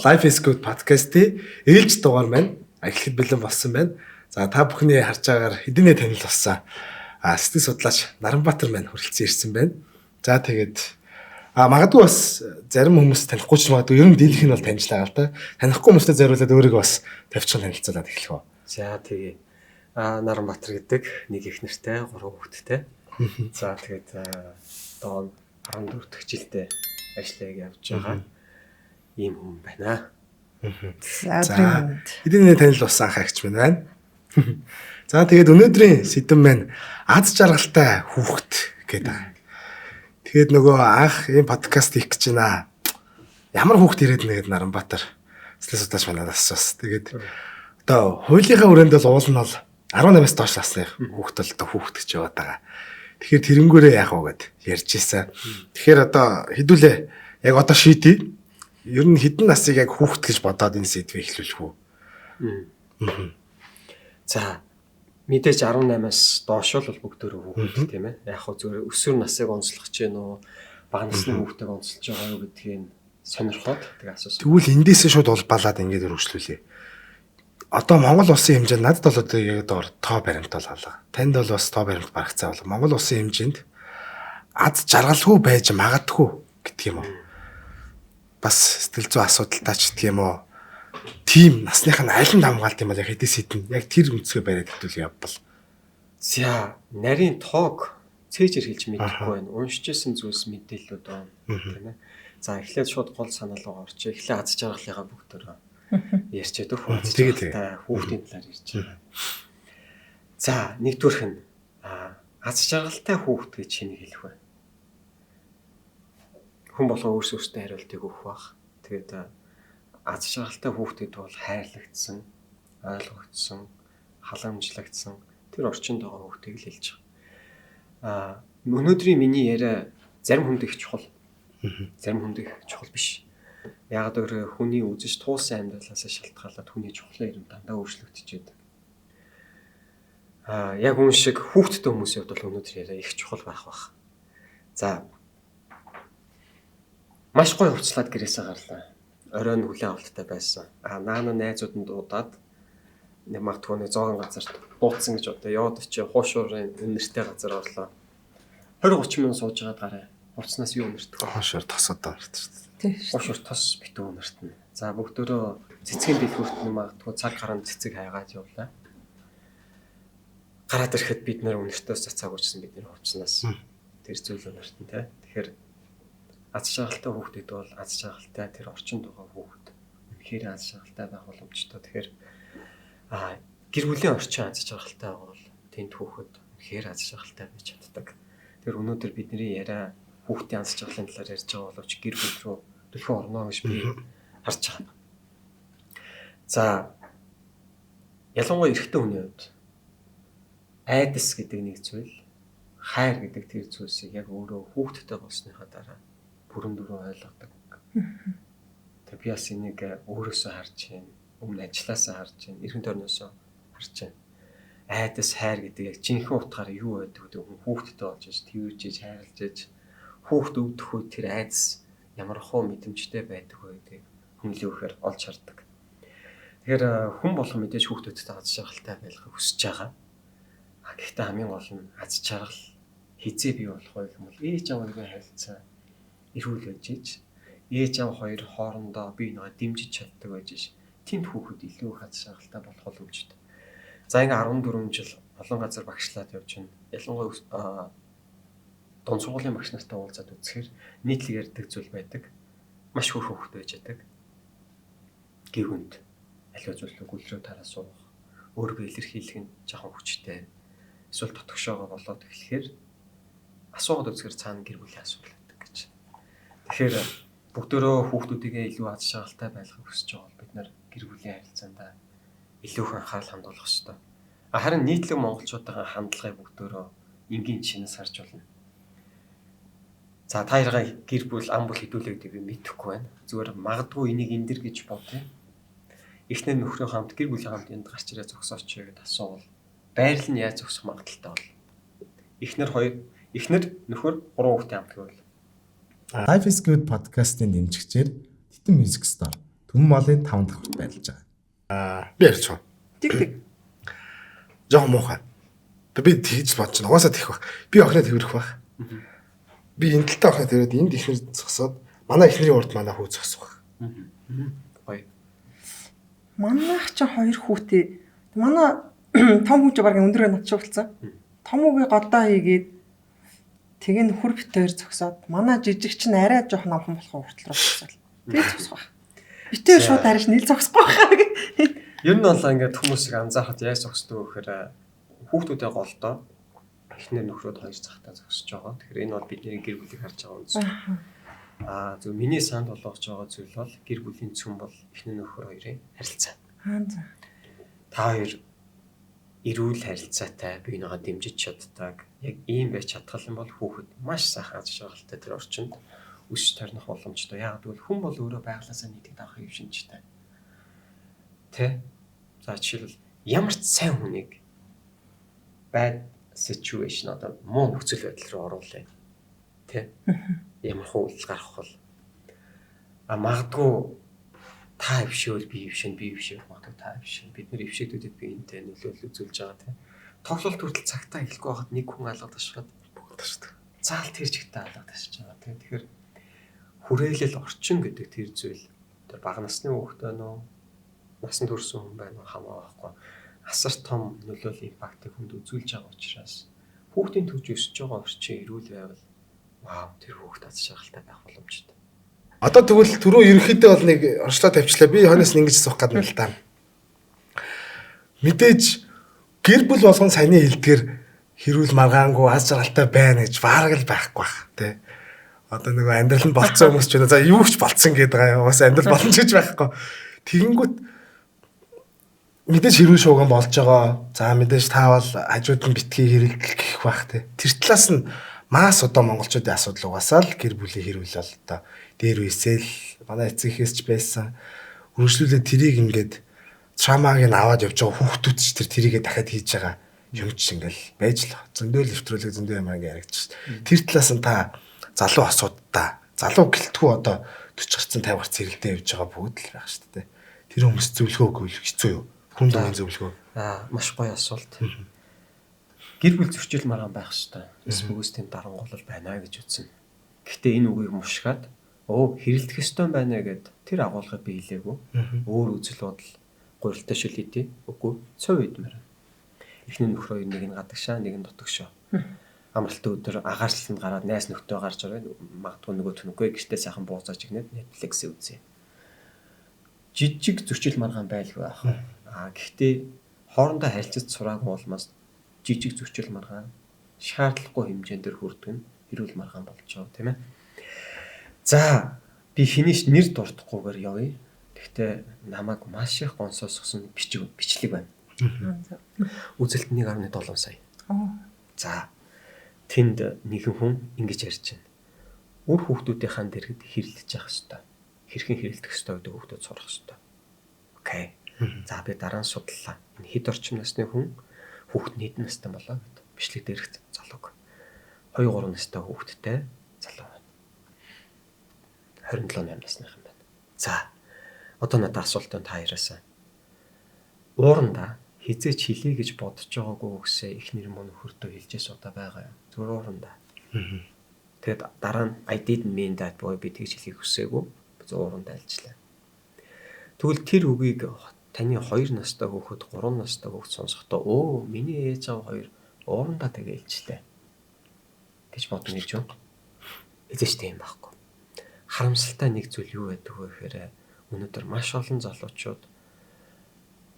Life is Good podcast-ийн ээлж дугаар маань эхлэхэд бэлэн болсон байна. За та бүхний харж байгаагаар хэдийнэ танил болсон. Сэтгэл судлаач Наранбаатар маань хүрэлцэн ирсэн байна. За тэгээд магадгүй бас зарим хүмүүс танихгүй ч магадгүй ер нь дийлэх нь бол танилцлаа гал та. Танихгүй хүмүүстээ зориулаад өөрийгөө бас тавьчихсан танилцуулаад эхлэх үү. За тэгээ Наранбаатар гэдэг нэг их нэртэй 3 хүүхэдтэй. За тэгээд одоо 14 дахь жилдээ ажиллаж явж байгаа ийм хүн байна. За хэдийнэ танил болсон анх агч байна. За тэгээд өнөөдрийн сэдэв маань аз жаргалтай хүүхэд гэдэг. Тэгээд нөгөө анх ийм подкаст хийх гэж байна. Ямар хүүхэд ирээд нэгэд Наранбаатар сэтгэл судлаач манаас бас тэгээд одоо хуулийнхаа өрөөнд бол уул нь бол 18-аас доош насны хүүхэд бол одоо хүүхэд гэж яваад байгаа. Тэгэхээр тэрэнгүүрээ яах вэ гэд ярьж ийсэн. Тэгэхээр одоо хэдүүлээ яг одоо шийдээ. Ер нь хэдэн насыг яг хүүхэд гэж бодоод энэ сэдвээ эхлүүлэх үү? За мэдээж 18-аас доош бол бүгдөө хүүхэд тийм ээ. Яг хөө зүгээр өсвөр насыг онцлох гэж байна уу? Бага насны хүүхдийг онцолж байгаа юу гэдгийг сонирхоод тэгээ асуусан. Тэгвэл эндээсээ шууд улбалаад ингэж өргөжлүүлээ. Одоо Монгол улсын хэмжээнд надад бол одоо яг одоо тоо баримт бол алга. Танд бол бас тоо баримт барагцаа бол Монгол улсын хэмжээнд аз жаргалгүй байж магадгүй гэдэг юм уу? Бас сэтгэл зүйн асуудалтай ч гэх юм уу? Тим насных нь аль нь хамгаалт юм бол яг хэдээс хэдэн яг тэр үнцгээ бариад хэвдүүл явбал. За нарийн тоог цээжэр хэлж мэдэхгүй байна. Уншижсэн зүйлс мэдээлэлүүд байна тийм ээ. За эхлээд шууд гол санал руу орчих. Эхлээд аз жаргалынхаа бүгдөө ярьчаад өгөх үү. Тэгээд хүүхдийн талаар ярьж байгаа. За нэгдүгээрх нь аз жаргалтай хүүхэд гэж хэнийг хэлэх вэ? Хүн болгоо өөрсдөө хариултыг өгөх бах. Тэгээд аз жаргалтай хүүхдэд бол хайрлагдсан, ойлгогдсон, халамжлагдсан тэр орчинд байгаа хүүхдийг л хэлж байгаа. Өнөөдрийн миний яриа зарим хүнд их чухал. Зарим хүнд их чухал биш. Яг өөр хүний үзэж туулсан амьдралаас шалтгаалаад хүний чухлын ирэм дандаа өөрчлөгдөж байдаг. Яг үн шиг хүүхдтэй хүмүүсийн хувьд бол өнөөдөр яриа их чухал байх бах. За маш гоё хувцлаад гэрээсээ гарлаа. Оройн хүлэн авалттай байсан. Наана найзууд нь дуудаад нэг магтгүй нэг зоогон газарт бууцсан гэж одоо яваад очив хуушуурын үнэртэй газар орлоо. 20-30 минут сууж байгаад гараа. Урцнаас юу үнэртэх вэ? Хуушуур тосоод орчихсон. Хуушуур тос битүү үнэртэн. За бүгдөө цэцгийн дэлгүүрт нь магтгүй цаг гаранд цэцэг хайгаад явлаа. Гараад ирэхэд бид нэр үнэртээс цацааг уучсан бид нэр хувцснаас тэр зүйл үнэртэн те. Тэгэхээр аз жаргалтай хүүхдэд бол аз жаргалтай тэр орчинд байгаа хүүхэд үнэхээр аз жаргалтай байх боломжтой. Тэгэхээр гэр бүлийн орчин аз жаргалтай бол тэнд хүүхэд үнэхээр аз жаргалтай байж чаддаг. Тэр өнөөдөр бидний яриа хүүхдийн аз жаргалын талаар ярьж байгаа боловч гэр бүл рүү төлхөө орно гэж би харж байна. За ялангуяа эрэгтэй хүний хувьд айдас гэдэг нэг зүйл, хайр гэдэг тэр зүйлсийг яг өөрөө хүүхдтэй болсныхаа дараа бүрэн дүрэн ойлгодог. Тэг би бас энийг өөрөөсөө харж байна, өмнө ажилласаа харж байна, эргэн тойрноосоо харж байна. Айдас хайр гэдэг яг жинхэнэ утгаараа юу байдаг вэ? Хүүхдтэй болж иж, тэрж иж, хайрлаж иж, хүүхд өвдөх үед тэр айдас ямар хөө мэдрэмжтэй байдаг вэ гэдэг хүмүүлийн үхээр олж хардаг. Тэгэхээр хүн болгон мэдээж хүүхдүүдтэй аз жаргалтай байлгахыг хүсэж байгаа. Гэхдээ хамгийн гол нь аз жаргал хизээ бий болох вэ гэвэл ээж аваагийн харилцаа эрүүл байж ич ээж аав хоёр хоорондоо бие биенээ дэмжиж чаддаг байж ич тэнд хүүхэд илүү их аз жаргалтай болох боломжтой. За ингээ 14 жил олон газар багшлаад явж байна. Ялангуяа дунд сургуулийн багш нартай уулзаад үзэхээр нийтлэг ярьдаг зүйл байдаг. Маш их хүүхэд байж байдаг. Гівэнд аливаа зүйлийг гүлрүү тараа суух, өөрийгөө илэрхийлэх нь жоохон хүчтэй. Эсвэл дотгошоогоо болоод эхлэхээр асуугаад үзэхээр цаана гэр бүлийн асуудал байдаг гэж. Тэгэхээр бүгдөө хүүхдүүдийгээ илүү аз жаргалтай байлгахыг хүсэж байгаа бол бид нар гэр бүлийн харилцаанд илүү их анхаарал хандуулах ёстой. Харин нийтлэг монголчуудын хандлагыг бүгдөө энгийн жишээнээс харж болно. За та яргаа гэр бүл ам бүл хэдүүлээ гэдэг би мэдэхгүй байна. Зүгээр магадгүй энийг эндэр гэж бодъё. Эхнэр нөхрөө хамт гэр бүлийн хамт энд гарч ирээ зогсооч гэгээд асуувал байрал нь яаж зогсох магадaltaй бол. Эхнэр нөхөр 3 хүүхдийн хамт гэвэл Life is Good podcast-ийн дэмжигчээр Титэн Music Store Түн молын 5 дахь хүртэл байлж байгаа. Би ярьж байна. Тэг. Жоо муухай. Би тэгж бодож байна. Угаасаа тэгэх баг. Би охиноо тэрэх баг. Би энэ талтай охиноо тэрээд энд ихнэр зогсоод манай ихнэрийн урд манай хүү зогсох баг. Гоё. Манайх ч 2 хүүтэй. Манай том хүүч баг өндрөө над шуулцсан. Том үгээ годоо хийгээд тэгээ нөхөр бит хоёр зогсоод манай жижиг чинь арай жоох номхон болохоо хүртэл рүү зогсоол. Тэгээ зогсох байх. Бит хоёр шууд арайш нийл зогсохгүй байх. Ер нь бол ингээд хүмүүсийг анзаархад яаж зогсдог гэхээр хүүхдүүдээ голдоо эхнэр нөхрөөд хоёр захтаа зогсож байгаа. Тэгэхээр энэ бол бидний гэр бүлийг харж байгаа үнс. Зөв миний санд болгож байгаа зүйл бол гэр бүлийн цөм бол эхнэр нөхөр хоёрын харилцаа. За. Та хоёр эрүүл харилцаатай бие биенээ дэмжиж чаддаг. Яг ийм байж чадхал юм бол хүүхэд маш сайхан аз жаргалтай тэр орчинд өсч тарнах боломжтой. Яг гэвэл хүн бол өөрөө байглаасаа нийтийг даах юм шинжтэй. Тэ? За жишээлбэл ямар ч сайн хүнийг bad situation одоо муу нөхцөл байдал руу оруулъя. Тэ? Ямар хууль гарах бол магадгүй та ившээл би ившэн би ившээл магадгүй та ившэн бид нэр ившээдүүдэд би энтэй нөлөөлөл үзүүлж байгаа тийм. Тоглолт хүртэл цагтаа хэлэхгүй байхад нэг хүн алгад ашиглаад бүгд ташдаг. Заал тэр чигтээ алгад ашиж байгаа тийм. Тэгэхээр хүрээлэл орчин гэдэг тэр зүйл тэр бага насны хүүхдтэй нөө насан турш хүн байна уу хамаагүй. Асар том нөлөөлөл импактыг хүнд үзүүлж байгаа учраас хүүхдийн төвч өсөж байгаа орчин эрүүл байвал вау тэр хүүхд аз жаргалтай байх боломжтой. Одоо тэгвэл түрүү ерөнхийдөө бол нэг орчлоо тавьчлаа. Би хойноос нь ингэж суух гэдэг юм л та. Мэдээж гэр бүл болгон саяны хэлдгэр хэрүүл маргаангүй аз жаргалтай байна гэж баараг л байхгүй бах тий. Одоо нөгөө амьдрал нь болцсон хүмүүс ч байна. За юу ч болцсон гэдэг байгаа. Уус амьдрал болно ч гэж байхгүй. Тэгэнгүүт мэдээж хэрүүл шууган болж байгаа. За мэдээж та бол хажууд нь битгий хэрэглэх гэх бах тий. Тэр талаас нь маас одоо монголчуудын асуудал угаасаа л гэр бүлийн хэрүүл бол одоо дээр үсэл манай эцэгээс ч байсан үргэлжлүүлээд тэрийг ингээд травмаг нь аваад явж байгаа хүүхдүүд ч тэрийгээ дахиад хийж байгаа юм чи ингээл байж л зөндөө нэвтрүүлэг зөндөө юм ингээ яригдчих. Тэр талаас нь та залуу асуудаа залуу гэлтгүү одоо 40 гарцсан 50 гарц зэрэгтэй явж байгаа бүгд л байх шүү дээ. Тэр хүмүүс зөвлөгөө өгөх хэцүү юу? Хүн дөрвөн зөвлөгөө. Маш гоё асуулт. Гэр бүл зөрчил маргаан байх шүү дээ. Эсбүгээс тэнд дарангуул байна гэж үтсэн. Гэхдээ энэ үгийг мушгаад хэрэлдэх ёстой байна гэд тэр агуулгыг би хэлээгүй. Өөр үзэл бодол гурилтай шүлээдээ үгүй цов идмэр. Эхний нөхөр хоёр нэг нь гадагшаа нэг нь дутагшаа. Амралтын өдөр агаарчлалд гараад найс нөхдөд гарч ороод магадгүй нөгөө түнхгүй гэртээ сайхан бууцааж игнээд Netflix үзье. Жижиг зөрчил маргаан байлгүй байх. Гэхдээ хоорондоо харилцаж сураагүй улмаас жижиг зөрчил маргаан шаардлагагүй хэмжээнд хүрдэг нь эрүүл маргаан болж байгаа тийм ээ. За би хинийш нэр дуртахгүйгээр явъя. Гэхдээ намайг маш их гонсоосгосон бичлэг байна. Үзэлт 1.7 сая. За тэнд нэгэн хүн ингэж ярьж байна. Үр хүүхдүүдийнхаа дэргэд хэрэлдэж явах ёстой. Хэрхэн хэрэлдэх ёстой гэдэг хүүхдүүд сурах ёстой. Окей. За би дараа нь судлаа. Энэ хэд орчим насны хүн хүүхд нийт настай болоо гэд бичлэг дээрх залууг. 2-3 настай хүүхдтэй залуу байна. 27-8 насныхан байна. За одоо надад асуултаа та яриасаа. Ууранда хизээч хэлье гэж бодож байгаагүй үгсээ эхнэр мөн нөхөртөө хэлжээс удаа байгаа юм. Зүгээр ууранда. Тэгэд дараа нь I didn't mean that boy би тэгж хэлхийг хүсээгүй. Ууранда альжлаа. Тэгвэл тэр үгийг таны 2 настай хүүхэд 3 настай хүүхэд сонсохдоо миний ээж аав хоёр уурандаа тэгэлжлээ гэж бодно гэж юу? Эзэж тийм байхгүй. Харамсалтай нэг зүйл юу байдаг вэ гэхээр өнөөдөр маш олон залуучууд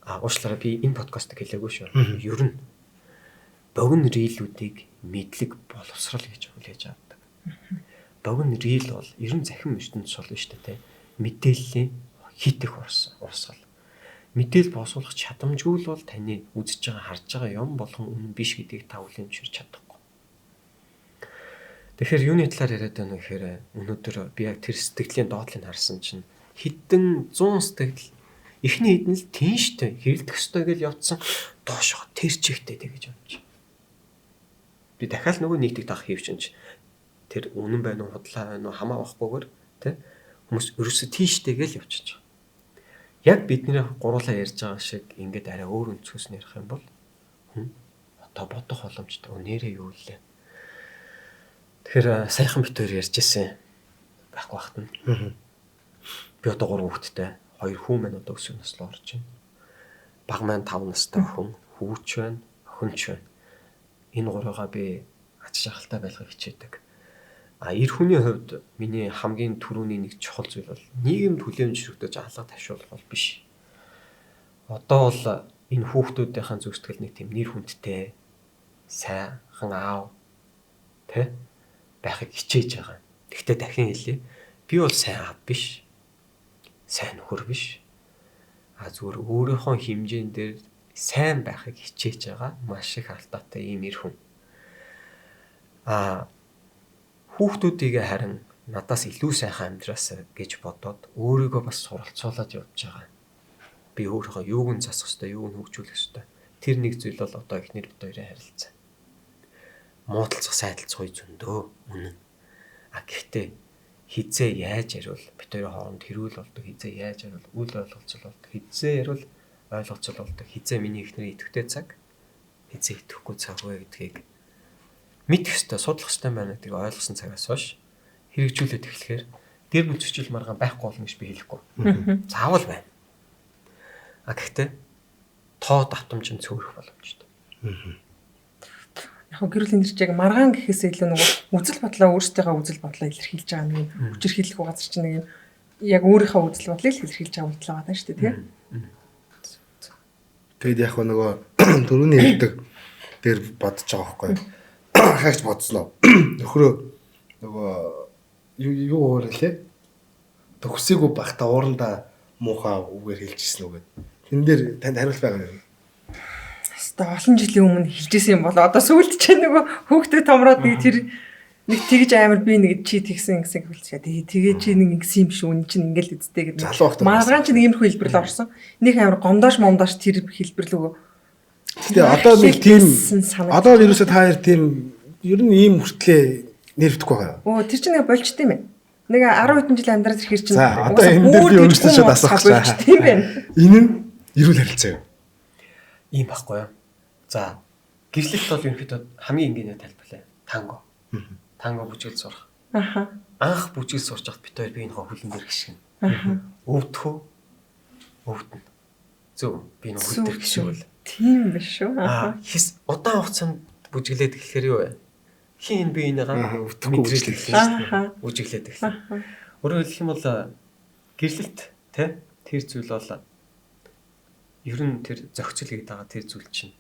уучлаарай би энэ подкастыг хэлээгүй шүү. Ер нь богино рилүүдийг мэдлэг боловсрал гэж хүлээж авдаг. Богино рил бол ер нь захин ертөнд сул нь шүү дээ. Мэдээллийн хит их урсгал. Мэдээл босуулах чадамжгүй л бол таны үзэж байгаа харж байгаа юм болгон үнэн биш гэдгийг та үлэмжширч чадахгүй. Тэгэхээр юуны талаар яриад байна вэ гэхээр өнөөдөр би яг тэр сэтгэлийн доотлыг харсан чинь хэдэн 100 сэтгэл эхний хэдэн л тийштэй хэрэлдэх ёстой гэж явцсан доошоо тэр чигтэй гэж бодож. Би дахиад нөгөө нийтийг даах хийвчинч тэр үнэн байна уу худлаа байна уу хамаа болохгүйгээр тий хүмүүс ерөөсө тийштэй гэж явчихж байгаа. яг бидний гурлаа ярьж байгаа шиг ингээд арай өөр өнцгөөс нь ярих юм бол одоо бодох боломжтой. Нэрээ юу лээ. Тэгэхээр саяхан бид хоёр ярьж ирсэн байхгүй багт нь. Би одоо 3 хүүхэдтэй. 2 хүн маань одоо өсвөр наслуу орж байна. Баг маань 5 настай хүн, хүүч байна, охинч байна. Энэ гурвыгаа би ач жаргалтай байлгахыг хичээдэг. Эр хүний хувьд миний хамгийн түрүүний нэг чухал зүйл бол нийгэмд хүлээмж шүргдэж алга тавьшуулах бол биш. Одоо бол энэ хүүхдүүдийн зөвсгөл нэг тийм нэр хүндтэй сайхан аав тэ байхыг хичээж байгаа. Гэхдээ дахин хэлье. Би бол сайн аав биш. Сайн нөхөр биш. Зүгээр өөрийнхөө хэмжээнд дээр сайн байхыг хичээж байгаа маш их алдаатай ийм эр хүн. Хүүхдүүдийг харин надаас илүү сайхан амьдраасаа гэж бодоод өөрийгөө бас суралцуулаад явж байгаа. Би өөрийнхөө юуг нь засах ёстой, юуг нь хөгжүүлэх ёстой. Тэр нэг зүйл бол одоо эхнэр бит хоёрын харилцаа. Муудалцах, сайдалцах үе зөндөө үнэн. Гэхдээ хизээ яаж ярил бит хоёрын хооронд хэрүүл болдог, хизээ яаж ярил үл ойлголцол болдог, хизээ ярил ойлголцол болдог, хизээ миний эхнэрийн идэвхтэй цаг, хизээ идэвхгүй цаг вэ гэдгийг мэдэх ёстой, судлах ёстой байна гэдгийг ойлгосон цагаас хойш хэрэгжүүлээд эхлэхээр гэр бүл зөрчил маргаан байхгүй болно гэж би хэлэхгүй. Заавал байна. Гэхдээ тоо давтамж нь цөөрөх боломжтой. Яг гэр бүлийн нэрч яг маргаан гэхээс илүү нөгөө үзэл бодлоо өөрсдийнхөө үзэл бодлоо илэрхийлж байгаа нэг хүчирхийлэх газар чинь нэг яг өөрийнхөө үзэл бодлыг илэрхийлж байгаа үйлдэл байгаа даа шүү дээ тийм. Тэгэд яг нөгөө дөрөвний хэлдэг дээр бодож байгаа байхгүй. Хаагч бодсноо. Нөхрөө нөгөө юу өөрөлээ? Төгсөөгүй бахта уурандаа муухай үгээр хэлжсэн үгээд. Тэн дээр танд хариулт байгаа юм. Хэвээ олон жилийн өмнө хэлжсэн юм бол одоо сүүлд ч нөгөө хүүхдээ томроод нэг тэр нэг тэгж амар би нэг чи тэгсэн гэсэн хэлчихээ. Тэгээ чи нэг ингэсэн юм шүү. Үн чинь ингээл үздэй гэдэг. Маргаан чи нэг иймэрхүү хэлбэрлэл орсон. Нэг амар гомдоош момдоош тэр хэлбэрлэл. Гэтэ одоо нэг тийм одоо ерөөсөө та хоёр тийм ер нь ийм хүртлээ нэрвдэхгүй байгаа. Тэр чинь нэг болчт юм байна. Нэг 10 хэдэн жил амьдраад ирэхэр чинь одоо энэ дээр би өөрөөсөө шууд асуух гэж тийм байна. Энэ нь эрүүл харилцаа юу? Ийм байхгүй юу? За, гэрлэлт бол ерөнхийдөө хамгийн энгийнээр тайлбарлая. Танго. Танго бүжгэл сурах. Анх бүжгэл сурч байхад бид хоёр биенийхөө хөлн дээр гიშгэн. Өвдөхөө. Өвдөн. Зөв. Би нэг хөл дээр гიშгвэл. Тийм биш шүү. Хис удаан хугацаанд бүжиглээд эхлэхээр юу вэ? Хин биенийгаа өвдөхгүй бүжиглээд эхлэв. Өөрөөр хэлэх юм бол гэрлэлт тэр зүйл бол ер нь тэр зохицол гэдэг байгаа тэр зүйл чинь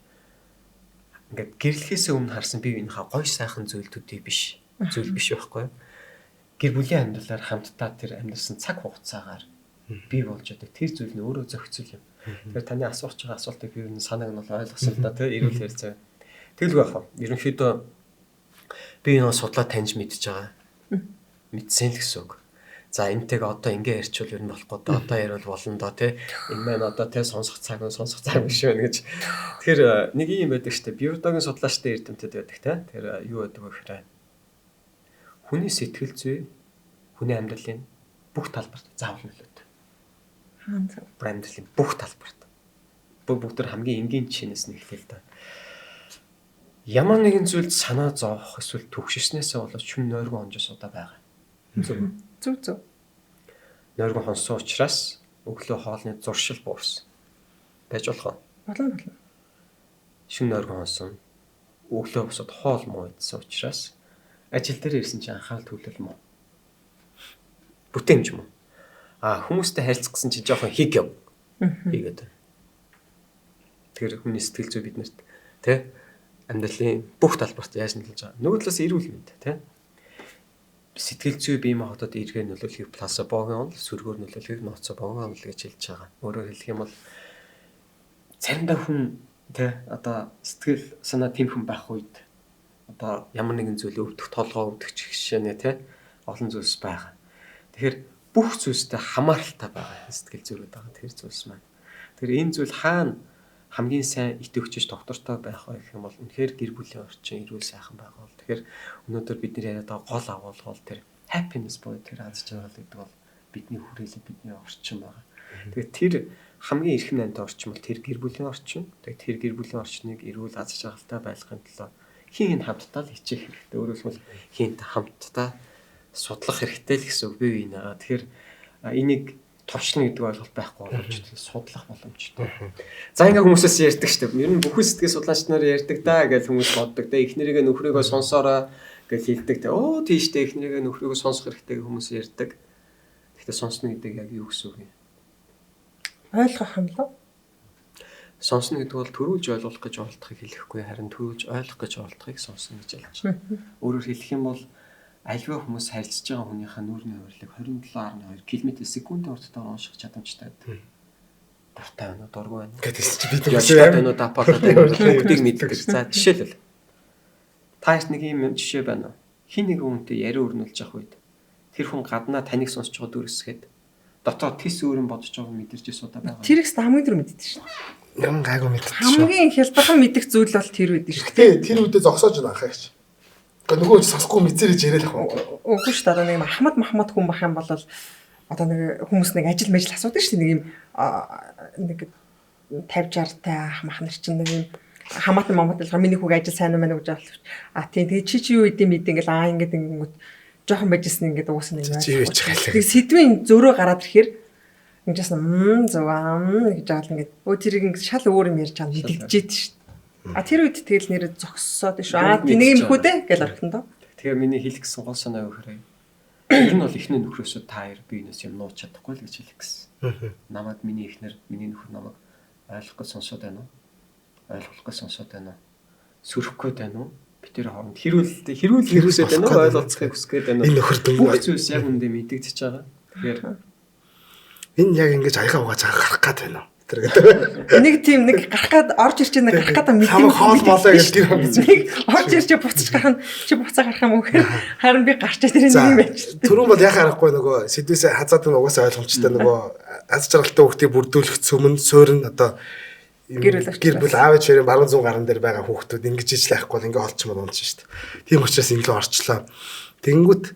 ингээд гэрлэхээс өмнө харсан биенийхээ гой сайхан зүйлүүдийг биш. Зүйл биш байхгүй юу? Гэр бүлийн амьдралаар хамтдаа тэр амьдсан цаг хугацаагаар бий болж байгаа тэр зүйл нь өөрөө зохицол юм. Тэгэхээр таны асууж байгаа асуултыг би ер нь санааг нь ойлгосон л да эрүүл харилцаа. Тэгэлгүй яах вэ? Ерөнхийдөө би энэ судлаа таньж мэдж байгаа. Мэдсэн л гэсэн үг. За энтэйг одоо ингээ ярьчвал ер нь болохгүй да. Одоо ярил болно да тий. Энэ маань одоо тий сонсох цаг биш байна гэж. Тэгэхээр нэг юм байдаг штэ. Биологийн судлаачтай эрдэмтэд байдаг тий. Тэр юу байдаг вэ гэхээр хүний сэтгэл зүй, хүний амьдралын бүх талбарт заавал нөлөөтэй. Амьдралын бүх талбарт. Бүгд төр хамгийн энгийн чинээс нь эхлэв да. Ямар нэгэн зүйлд санаа зовох эсвэл төгшснээсээ болоод шүн нойргон хонжос удаа байгаа. Зүг. Нойргон хонсон учраас өглөө хоолны зуршил буурсан. Байж болох уу? Болно. Шүн нойргон хонсон. Өглөө босоод хоол муу идсэн учраас ажил дээр ирсэн чинь анхаарал төвлөл муу. Бүтээмж муу. Хүмүүстэй харилцах гэсэн чинь жоохон хиг яв. Хийгээд. Тэр хүний сэтгэл зүй биднэрт тий амьдралын бүх талбарт яаж нөлөөлж байгаа. Нөгөө талаас эрүүл мэнд тий. Сэтгэл зүй бие махбодод эргээр нөлөөлөхийг плацебогийн онол, сүргээр нөлөөлөхийг ноцебогийн онол гэж хэлж байгаа. Өөрөөр хэлэх юм бол заримдаа хүн тий одоо сэтгэл санаа тэмхэн байх үед одоо ямар нэгэн зүйл өвдөх, толгоо өвдөх жишээ нэ тий олон зүйлс байгаа. Тэгэхээр бүх зүйлстэй хамааралтай байгаа сэтгэл зүйрүүд байгаа тэр зүйлс маань. Тэгэхээр энэ зүйл хаана хамгийн сайн идэвхжиж доктортой байх вэ гэх юм бол үнэхээр гэр бүлийн орчин эрүүл сайхан байх бол тэгэхээр өнөөдөр бидний яриад байгаа гол агуулга бол тэр happiness буюу тэр аз жаргал гэдэг бол бидний хүрээлэн бидний орчин байгаа. Тэгээд тэр хамгийн эрхэм найнтай орчин бол тэр гэр бүлийн орчин. Тэгээд тэр гэр бүлийн орчныг эрүүл аз жаргалтай байлгахын тулд хин хамтдаа л хичээх хэрэгтэй. Өөрөөр хэлбэл хинт хамтдаа судлах хэрэгтэй л гэсэн үг бий байна. Тэгэхээр энийг товчлно гэдэг ойлголт байхгүй боломжтой. Судлах боломжтой. За ингээ хүмүүсээс ярьдаг шүү дээ. Ер нь бүхэн сэтгэл судлаач нар ярьдаг даа гэж хүмүүс боддог. Тэ эхнэрийгээ нөхрийгөө сонсоорой гэж хэлдэг. Тэ оо тийштэй эхнэрийгээ нөхрийгөө сонсох хэрэгтэй хүмүүс ярьдаг. Гэхдээ сонсно гэдэг яг юу гэсэн үг юм? Ойлгох юм лөө. Сонсно гэдэг бол төрүүлж ойлгох гэж оролдохыг хэлэхгүй харин төрүүлж ойлгох гэж оролдохыг сонсно гэж ялж байна. Өөрөөр хэлэх юм бол альва хүмүүс харилцаж байгаа хүнийхээ нүүрний хөврлөг 27.2 км/с-ийн урттайгаар унших чадамжтай. Дуртай байна уу, дургүй байна уу? Гэдэг чи бид байна уу, дапалаад байна уу? Бүгдийг мэддэг. За жишээлбэл та нэг юм жишээ байна уу? Хин нэг хүнтэй яриа өрнүүлж явах үед тэр хүн гаднаа таныг сонсож байгаа дүрсгээд дотоод тис өөрөн бодож байгааг мэдэрч суудаа байгаа. Тэрээс хамгийн түр мэддэг шүү. Ямар гайгүй мэддэг шүү. Хамгийн хялбархан мэддэг зүйл бол тэр үед шүү. Тэ тэр үедээ зогсоож байна ахаач. Гэхдээ нөгөө сонсохгүй мэдэрэж яриад ах. Үгүй шүү дээ. Одоо нэг Ахмад хүн бах юм бол одоо нэг хүмүүс нэг ажил мэжл асуудаг шүү дээ. Нэг юм нэг 50 60 та ах мах нар чинь нэг юм хамаатан момодлохоо миний хүүг ажил сайн уу мэн гэж бодлоо. Тийм тэгээ чи юу идэм ингээл ингээд ингэнгүүт жоохон байжсэн ингээд уусна юм байна. Тэгээ сэдвийн зөрөө гараад ирэхээр ингэжсэн зөв гэж аал ингээд тэрийг ингээд шал өөр юм ярьж байгаа мэдэгдчихэд шүү. Тэр үед тэгэл нэр зогссоод шүү. Тэнийг юм хүү дээ гэж орхисон доо. Тэгэхээр миний хэлэх гэсэн гол санаа юу хэрэг. Тэр нь бол эхний нөхрөөсөө та хоёр биенээс юм нууж чадахгүй л гэж хэлэх гэсэн. Намайг миний эхнэр, миний нөхөр намайг ойлгох гэж сонсоод байна уу? Ойлгох гэж сонсоод байна уу? Сүрэх гээд байна уу? Би тэр хооронд хэрүүл хүсэж байна уу? Ойлголцохыг хүсэж байна уу? Энэ нөхөр бүх зүйлс яг үндэ мэдэгдэж байгаа. Тэгэхээр энэ яг ингэж аяга угааж гарах гээд байна уу? Тэр гэдэг. Нэг тийм нэг гарах гээд орж ирж байгаа гарах гээд мэдээ. Хамаг хоол болоо гэж тэр юм. Нэг орж ирж буцаж гарах нь чи буцаа гарах юм уу гэхээр харин би гарчаа тэр нэг юм байж. Түрүүн бол яхаа аргагүй нөгөө сэдвээсээ хазаад нь угаасаа ойлгомжтой нөгөө аз жаргалтай хүүхдийг бүрдүүлэх цөмөн суурин одоо гэр бүл аав ээж хоёрын баруун зүүн гаран дээр байгаа хүүхдүүд ингэж ижил аяхгүй бол ингээ олчмод унж шít. Тийм учраас ингээ орчлоо. Тэнгүүт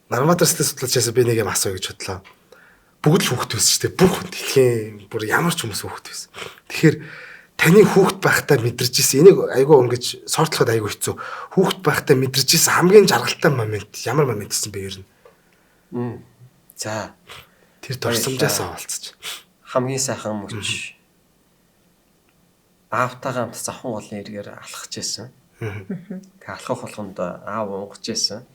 Нарматар сэтгэл судлаачаас би нэг юм асууя гэж бодлоо. Бүгд л хүүхд байсан шүү дээ. Бүх дэлхийн бүр ямар ч хүмүүс хүүхд байсан. Тэгэхээр таны хүүхд байхдаа мэдэрч ирсэн энийг айгүй ингэж сортлоход айгүй хэцүү. Хүүхд байхдаа мэдэрч ирсэн хамгийн жаргалтай момент ямар момент гэсэн бэ ер нь? За тэр дурсамжаас олцож. Хамгийн сайхан мөч. Аавтайгаа хамт завхан голын эргээр алхаж байсан. Тэг алхах болгонд аав унгаж байсан.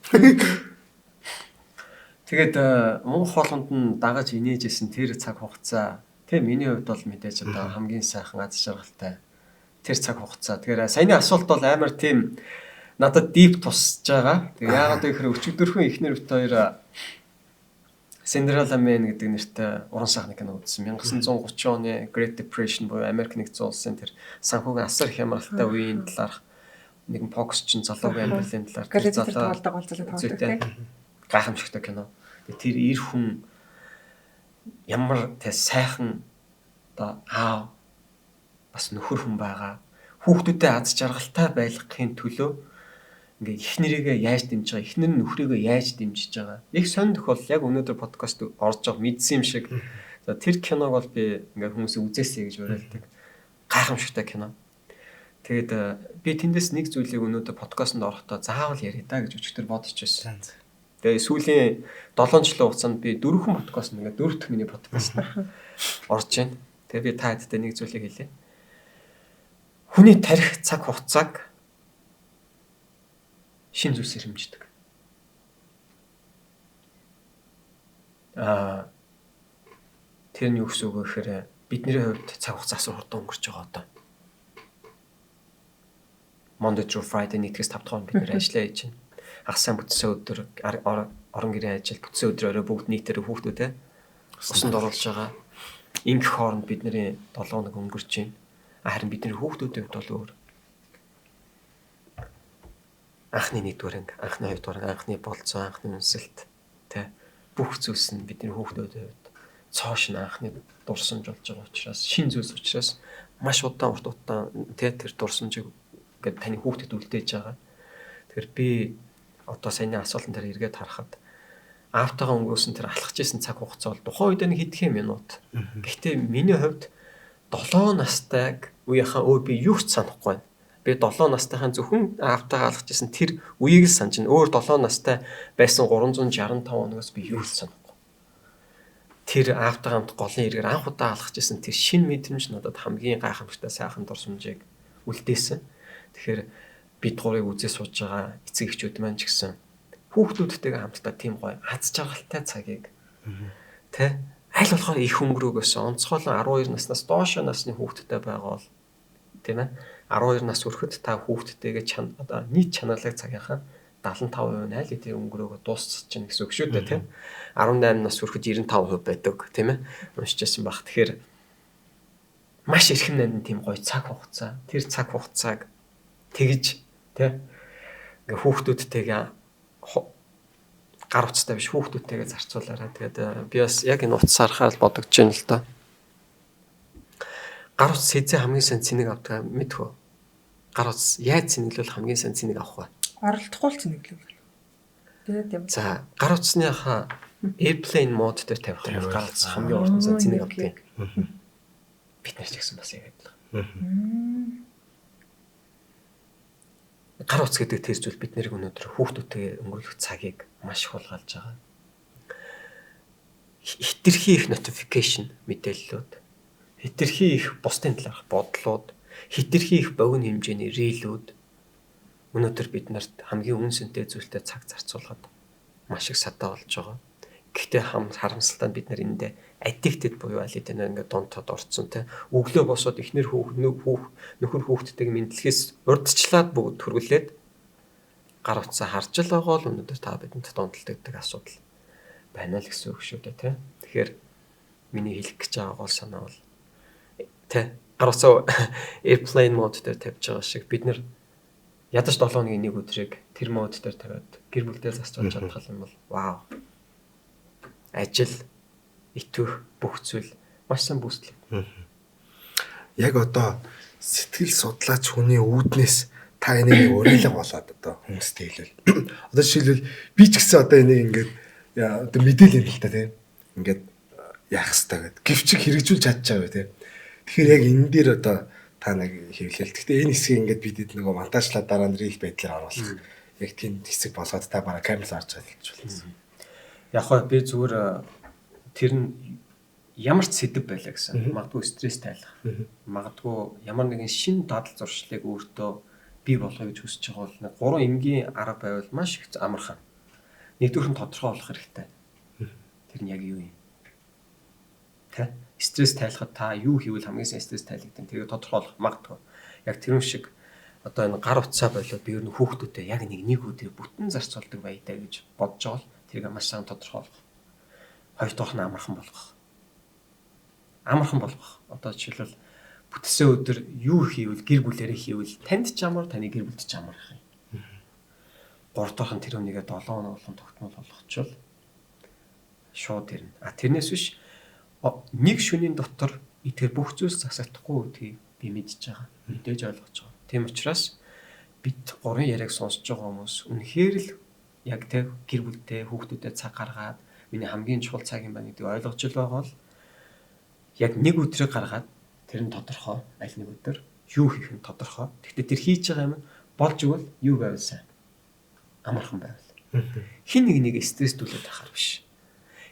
Тэгээд мунх хоолонд нь дагаж инээжсэн тэр цаг хугацаа тийм миний хувьд бол мэдээж одоо хамгийн сайхан аз жаргалтай тэр цаг хугацаа. Тэгэхээр саяны асуулт бол амар тийм надад дип тусж байгаа. Тэгээ яагаад гэхээр өчигдөрхөн ихнэр бит хоёр Cinderella Man гэдэг нэртэй уран сайхны кино үзсэн. 1930 оны Great Depression буюу Америк нэгдсэн улсын тэр санхүүгийн асар хямралтай үеийн талаарх нэгэн фокус чин залуугийн амьдралын талаар тэр залуу гайхамшигтай кино. Тэр эр хүн ямар тэ сайхан одоо аав бас нөхөр хүн байгаа. Хүүхдүүдэд аз жаргалтай байлгахын төлөө ингээ эхнэрийгээ яаж дэмжиж байгаа, эхнэр нь нөхрийгөө яаж дэмжиж байгаа. Их сонь тохиол яг өнөөдөр подкаст орж байгаа мэдсэн юм шиг. За тэр киног бол би ингээ хүмүүсээ үзээсэй гэж уриалдаг. Гайхамшигтай кино. Тэгэд би тэндээс нэг зүйлийг өнөөдөр подкастэнд орохдоо заавал яриа даа гэж өчигдөр бодож байсан. Тэгээ сүүлийн 7 жилийн хугацаанд би 4 подкаст ингээ 4 дахь миний подкаст орж байна. Тэгээ би та хэдтэй нэг зүйлийг хэлье. Хүний тарих цаг хугацааг шин зүйлсээр хэмждэг. Тэр нь юу гэсэн үг вэ гэхээр бидний хувьд цаг хугацаа асар хурдан өнгөрч байгаа одоо. Monday through Friday нэгдгээс 5 дахь бид нэр ажиллаа хийж байна. Хагас сайн бүтсэн өдөр орон гэрээ ажил бүтсэн өдрөөрөө бүгд нийтээр хүүхдүүдээ усанд оруулж байгаа. Инх хооронд бидний 7 хоног өнгөрч байна. Харин бидний хүүхдүүдийн хувьд бол өөр. Анхны 1-р анги, анхны 2-р анги, анхны болцоо, анхны үнсэлт тэ бүх зүйлс нь бидний хүүхдүүдийн хувьд цоош нь анхны дурсамж болж байгаа учраас шин зүйлс учраас маш удаан урт удаан тэ тэр дурсамжийг ингээд таны хүүхдэд үлдээж байгаа. Тэгэхээр би одоо саяны асуултанд дээр эргээд харахад аавтайгаа өнгөрөөсөн тэр алхаж исэн цаг хугацаа бол тухайн үед нэг хэдхэн минут. Гэхдээ миний хувьд 7 настайг үеийнхаа би юу ч санахгүй байна. Би 7 настайхан зөвхөн аавтайгаа алхаж исэн тэр үеийг л санаж байна. Өөр 7 настай байсан 365 хоногоос би юу ч санахгүй. Тэр аавтайгаа хамт голын эргээр анх удаа алхаж исэн тэр шинэ мэдрэмж надад хамгийн гайхамшигтай сайхан дурсамжийг үлдээсэн. Тэгэхээр бид гурыг үзээ сууж байгаа эцэг эхчүүд маань ч гэсэн хүүхдүүдтэйгээ хамтдаа тийм гоё аз жаргалтай цагийг тэ аль болохоор их өнгөрөөгөөс онцгойлон 12 наснаас доош насны хүүхдтэй байгаа бол тийм ээ 12 нас хүрэхэд та хүүхдтэйгээ одоо нийт чанаалаг цагийнхаа 75% нь аль хэдийн өнгөрөөгөө дуусчих чинь гэсэн үг шүү дээ тийм 18 нас хүрэхэд 95% байдаг тийм ээ уншижсэн баг. Тэгэхээр маш эрхэм найдан тийм гоё цаг хугацаа тэр цаг хугацааг тэгж тийм ингээ хүүхдүүдтэйгээ гар утастай биш хүүхдүүдтэйгээ зарцуулаарай. Тэгээд би бас яг энэ утас харахаар бодогдож байна л да. Гар утас хэзээ хамгийн сайн цэнийг авдаг мэдхүү. Гар утас яаж цэнэглэл хамгийн сайн цэнийг авах вэ? Оролдохгүй л цэнэглэл. Тэгээд юм. За гар утасныхаа airplane mode дээр тавих юм гар утас хамгийн урт сайн цэнийг авдаг. Бид нар ч гэсэн бас яг адилхан. Гар утас гэдэг тэр зүйл бид нарыг өнөөдөр хүүхдүүдтэй өнгөрөх цагийг маш их хулгайлж байгаа. Хитрхи их notification мэдээллүүд, хитрхи их бусдын талаарх бодлууд, хитрхи их богино хэмжээний рилүүд өнөөдөр бид нарт хамгийн үнсэнтэй зүйлтэй цаг зарцуулахад маш их садаа болж байгаа. Гэхдээ харамсалтай нь бид нар эндээ addicted буюу аль хэдийн ингээд донтод орцсон те өглөө босоод эхнэр нөхөр хүүхдтэйг мэдлэхээс урдчлаад бүгд төргөлээд гар утсаа харж л байгаа бол өнөөдөр та бидэнд донтолдог гэдэг асуудал байна л гэсэн үг шүү дээ те. Тэгэхээр миний хэлэх гэж байгаа гол санаа бол те гар утсаа airplane mode дээр тавьж байгаа шиг бид нар ядаж 7 хоногийн нэг өдрийг тэр мод дээр тавиад гэр бүлдээ засчулж чадах юм бол вау. Ажил итвэх бүх зүйл маш сайн бүслээ. Яг одоо сэтгэл судлаач хүний үүднээс та энийг уриалга болоод одоо хүмүүстэй хэлвэл одоо жишээлбэл би ч гэсэн одоо энийг ингээд одоо мэдээл юм л та тийм ингээд яах хэрэгтэй гэдэг гівчиг хэрэгжүүлж чадчихаа бай тийм. Тэгэхээр яг энэ дээр одоо та нэг хэвлэл. Гэхдээ энэ хэсгийг ингээд бидэд нөгөө монтажлаад дараа нь рил байдлаар оруулах. Яг тийм хэсэг болгоод та бараа камер харж хэлж байна. Яг хоо би зүгээр тэр нь ямар ч сэдв байлаа гэсэн. Магадгүй стресс тайлах. Магадгүй ямар нэгэн шин дадал зуршлыг өөртөө бий болгоё гэж хүсэж байгаа бол нэг 3 энгийн арга байвал маш их амархан. Нэгдүгээр нь тодорхой болох хэрэгтэй. Тэр нь яг юу юм? Тэ? Стресс тайлахад та юу хийвэл хамгийн сайн стресс тайлагдана. тэрийг тодорхойлох магадгүй. Яг тэр шиг одоо энэ гар утсаа болоод би ер нь хүүхдүүдэд яг нэг өдөр бүтэн зарцуулдаг баядаа гэж бодож байгаа л тэрийг маш сайн тодорхойлох. Хоёр дахь нь амархан болгох. Амархан болгох. Одоо жишээлбэл бүтсэн өдөр юу хийвэл гэр бүлээрээ хийвэл танд ч амар таны гэр бүлд ч амар их юм. Гурав дахь нь тэр үнийгээ 7 хоног болгон тогтмол болгочвол шууд ирнэ. Тэрнээс биш нэг шөнийн дотор итгэр бүх зүйлс засагдахгүй гэдгийг би мэдж байгаа. Мэдээж ойлгож байгаа. Тийм учраас бид гурван яриаг сонсож байгаа хүмүүс үнэхээр л яг тэг гэр бүлдээ хүүхдүүдэд цаг гаргаад миний хамгийн чухал цаг юм байна гэдгийг ойлгож л байгаа бол яг нэг өдрийг гаргаад тэр нь тодорхой аль нэг өдөр юу хийх нь тодорхой. Гэхдээ тэр хийж байгаа юм болж игэл юу байвал сайн. Амархан байвал. Хин нэг стресстүүлээд байхаар биш.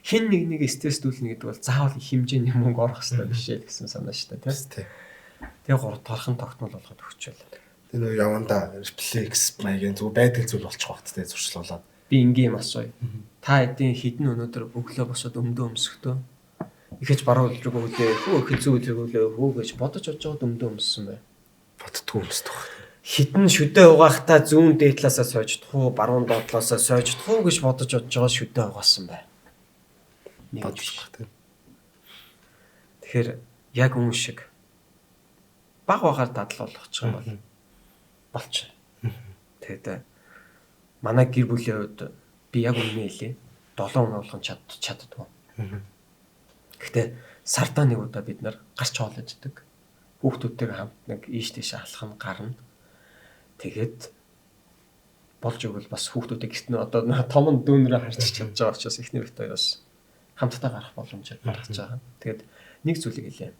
Хин нэг стресстүүлнэ гэдэг бол заавал хэмжээний мөнгө орох хэрэгтэй биш ээ гэсэн санаа шүү дээ, тийм. Тэгээ гурав тархан тогтмол болгоод өгчөөл. Тэр нөө яванда рефлекс маягийн зүг байдаг зүйл болчих واخттай зуршлуулаад. Би ингийн асууя. Та эдийн хідэн өнөөдөр өглөө босоод өмдөө өмсөхдөө ихэж баруун өдрөг өглөө хөө хэзээ өдрөг өглөө хөө гэж бодож очиж байгаа өмдөө өмссөн бай. Боддгоо өмсдөг. Хідэн шүдэ угаахтаа зүүн дээд талаасаа сойждох уу, баруун доотлоосоо сойждох уу гэж бодож очиж байгаа шүдэ угаасан бай. Нэг бодчих тийм. Тэгэхээр яг үн шиг баг багаар дадал болгочих юм бол болчих. Тэгээд манай гэр бүлийн хувьд би яг үнэ хэлээ 7 хоног болгон чаддгүй. Гэхдээ сардаа нэг удаа бид нар гарч хоолойддаг. Хүүхдүүдтэйгээ хамт нэг ийш тийш алхах нь гарна. Тэгээд болж өгвөл бас хүүхдүүдийг гэрт нь одоо том дүүнрээ харж чадж байгаа учраас эхнэр бит хоёр бас хамтдаа гарах боломжтой гаргаж байгаа. Тэгээд нэг зүйлийг хэлье.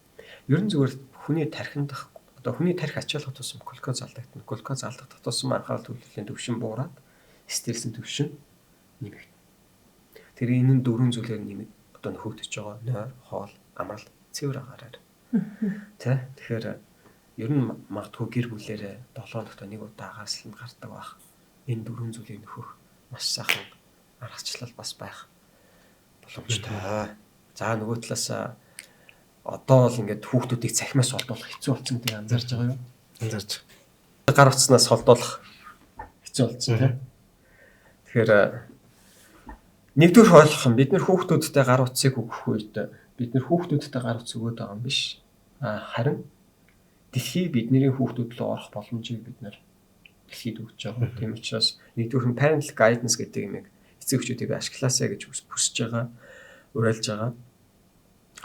Ерөн зүгээр хүний тархиндах одоо хүний тархи ачаалах тусам глюкоз алдагдана. Глюкоз алдагдах тусам анхаарал төлөвлөлийн төвшин буураад стрессийн төвшин нэмэгдэнэ. Тэр энэ дөрвөн зүйлээр нэмэг одоо нөхөгдөж байгаа. Нойр, хоол, амрал, цэвэр агаараар. Тэ? Тэгэхээр ер нь магадгүй гэр бүлээрээ 7 хоногт нэг удаа агаарслан гардаг байх. Энэ дөрвөн зүйлийг нөхөх маш сайхан аргачлал бас байх боломжтой. За нөгөө талаас одоо бол ингээд хүүхдүүдийг цахимаас олдуулах хэцүү болсон гэдгийг анзаарч байгаа юу? Анзаарч. Гар утснаас холдуулах хэцүү болсон тийм. Тэгэхээр нэгдүгээр ойлгох юм бид нэр хүүхдүүдтэй гар утсыг өгөх үед бид нэр хүүхдүүдтэй гар утс өгөөд байгаа юм биш. Харин дэлхий бидний хүүхдүүд рүү орох боломжийг бид нэр дэлхийд өгч байгаа. Тийм учраас нэгдүгээр нь parental guidance гэдэг юм эцэг эхчүүдийг ашиглаасаа гэж хүсэж байгаа, уриалж байгаа.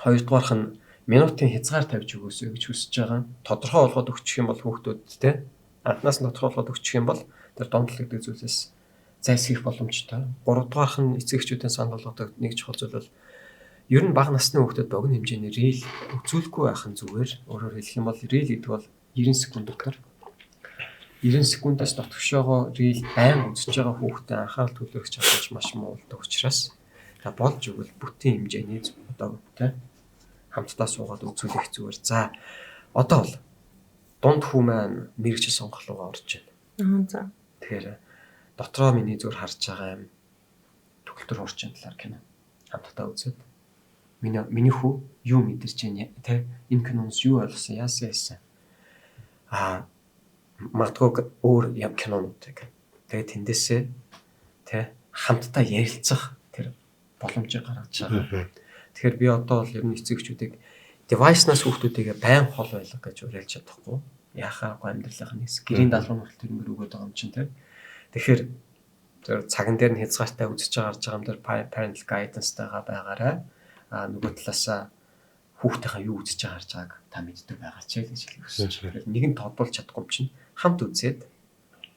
Хоёрдугаарх нь минутын хязгаар тавьж өгөөсэй гэж хүсэж байгаа. Тодорхой болгоод өгчих юм бол хүүхдүүдтэй анхнаас нь тодорхой болгоод өгчих юм бол тэр донтол гэдэг зүйлээс зайлсхийх боломжтой. Гуравдугаарх нь эцэг эхчүүдийн санал болгодог нэг чухал зүйл бол ер нь бага насны хүүхдэд богино хэмжээний рил үзүүлэхгүй байх нь зүгээр. Өөрөөр хэлэх юм бол рил гэдэг бол 90 секунд өгөхөр. 90 секундаас дотгошоогоо рил байн үзэж байгаа хүүхдэд анхаарал төвлөрөх чадвар маш муу болдог учраас та болж өгвөл бүтэн хэмжээний одоо тэ хамтдаа суугаад үзүүлэх зүгээр. За одоо бол дунд хүү маань мэрэгчл сонгох руугаа орж байна. За. Тэгэхээр дотроо миний зүгээр харж байгаа юм төгөлтөр хуурчин талаар кино хамтдаа үзээд миний хүү юу мэдэрч байна те энэ киноноос юу ойлгосон яасан магадгүй өөр юм кинонуудыг тэгээд тэндээсээ те хамтдаа ярилцах тэр боломжийг гаргаж байгаа. Тэгэхээр би одоо бол ер нь эцэг эхчүүдийг девайснаас хүүхдүүдийг байн хол байлга гэж уриалж чадахгүй. Яхаагүй амьдралынхаа хэсэг гэрийн даалгавар бол тэрнгээр өгöd байгаа юм чинь те. Тэгэхээр зөв цаган дээр нь хязгаартай үзэж гарч байгаа юм дээр parental guidance-тайгаа байгаарай. Нөгөө талаасаа хүүхдийнхаа юу үзэж гарч байгааг та мэддэг байгаа ч гэж хэлэх хүсэж. Нэг нь тодруулж чадахгүй юм чинь хамт үзээд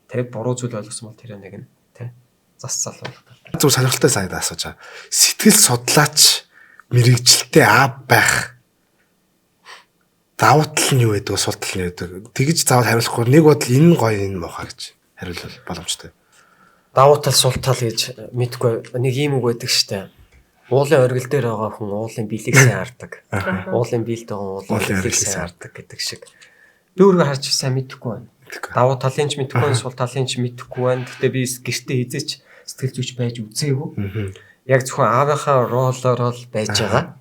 тэгээд буруу зүйл ойлгосон бол тэр нэг нь те зас залуулах. Зөв сонирхолтой санагдаад асууж байгаа. Сэтгэл судлаач мэрэгжилтэй аав байх давуу тал нь юу гэдэг вэ? Сул тал нь юу гэдэг? Тэгж заавал хариулахгүй нэг бодол энэ гоё энэ муухай гэж хариулвал боломжтой. Давуу тал сул тал гэж мэдгүй нэг юм үг байдаг штэ. Уулын оргил дээр байгаа хүн уулын билийг сайн хардаг. Уулын биелд байгаа уулын билийг сайн хардаг гэдэг шиг. Би өөрөө харж сайн мэдэхгүй байна. Давуу талын ч мэдэхгүй байна, сул талын ч мэдэхгүй байна. Гэтэ би гэртээ хизээч сэтгэл зүйч байж үзээгүй. Яг зөвхөн аавынхаа ролоор л байж байгаа.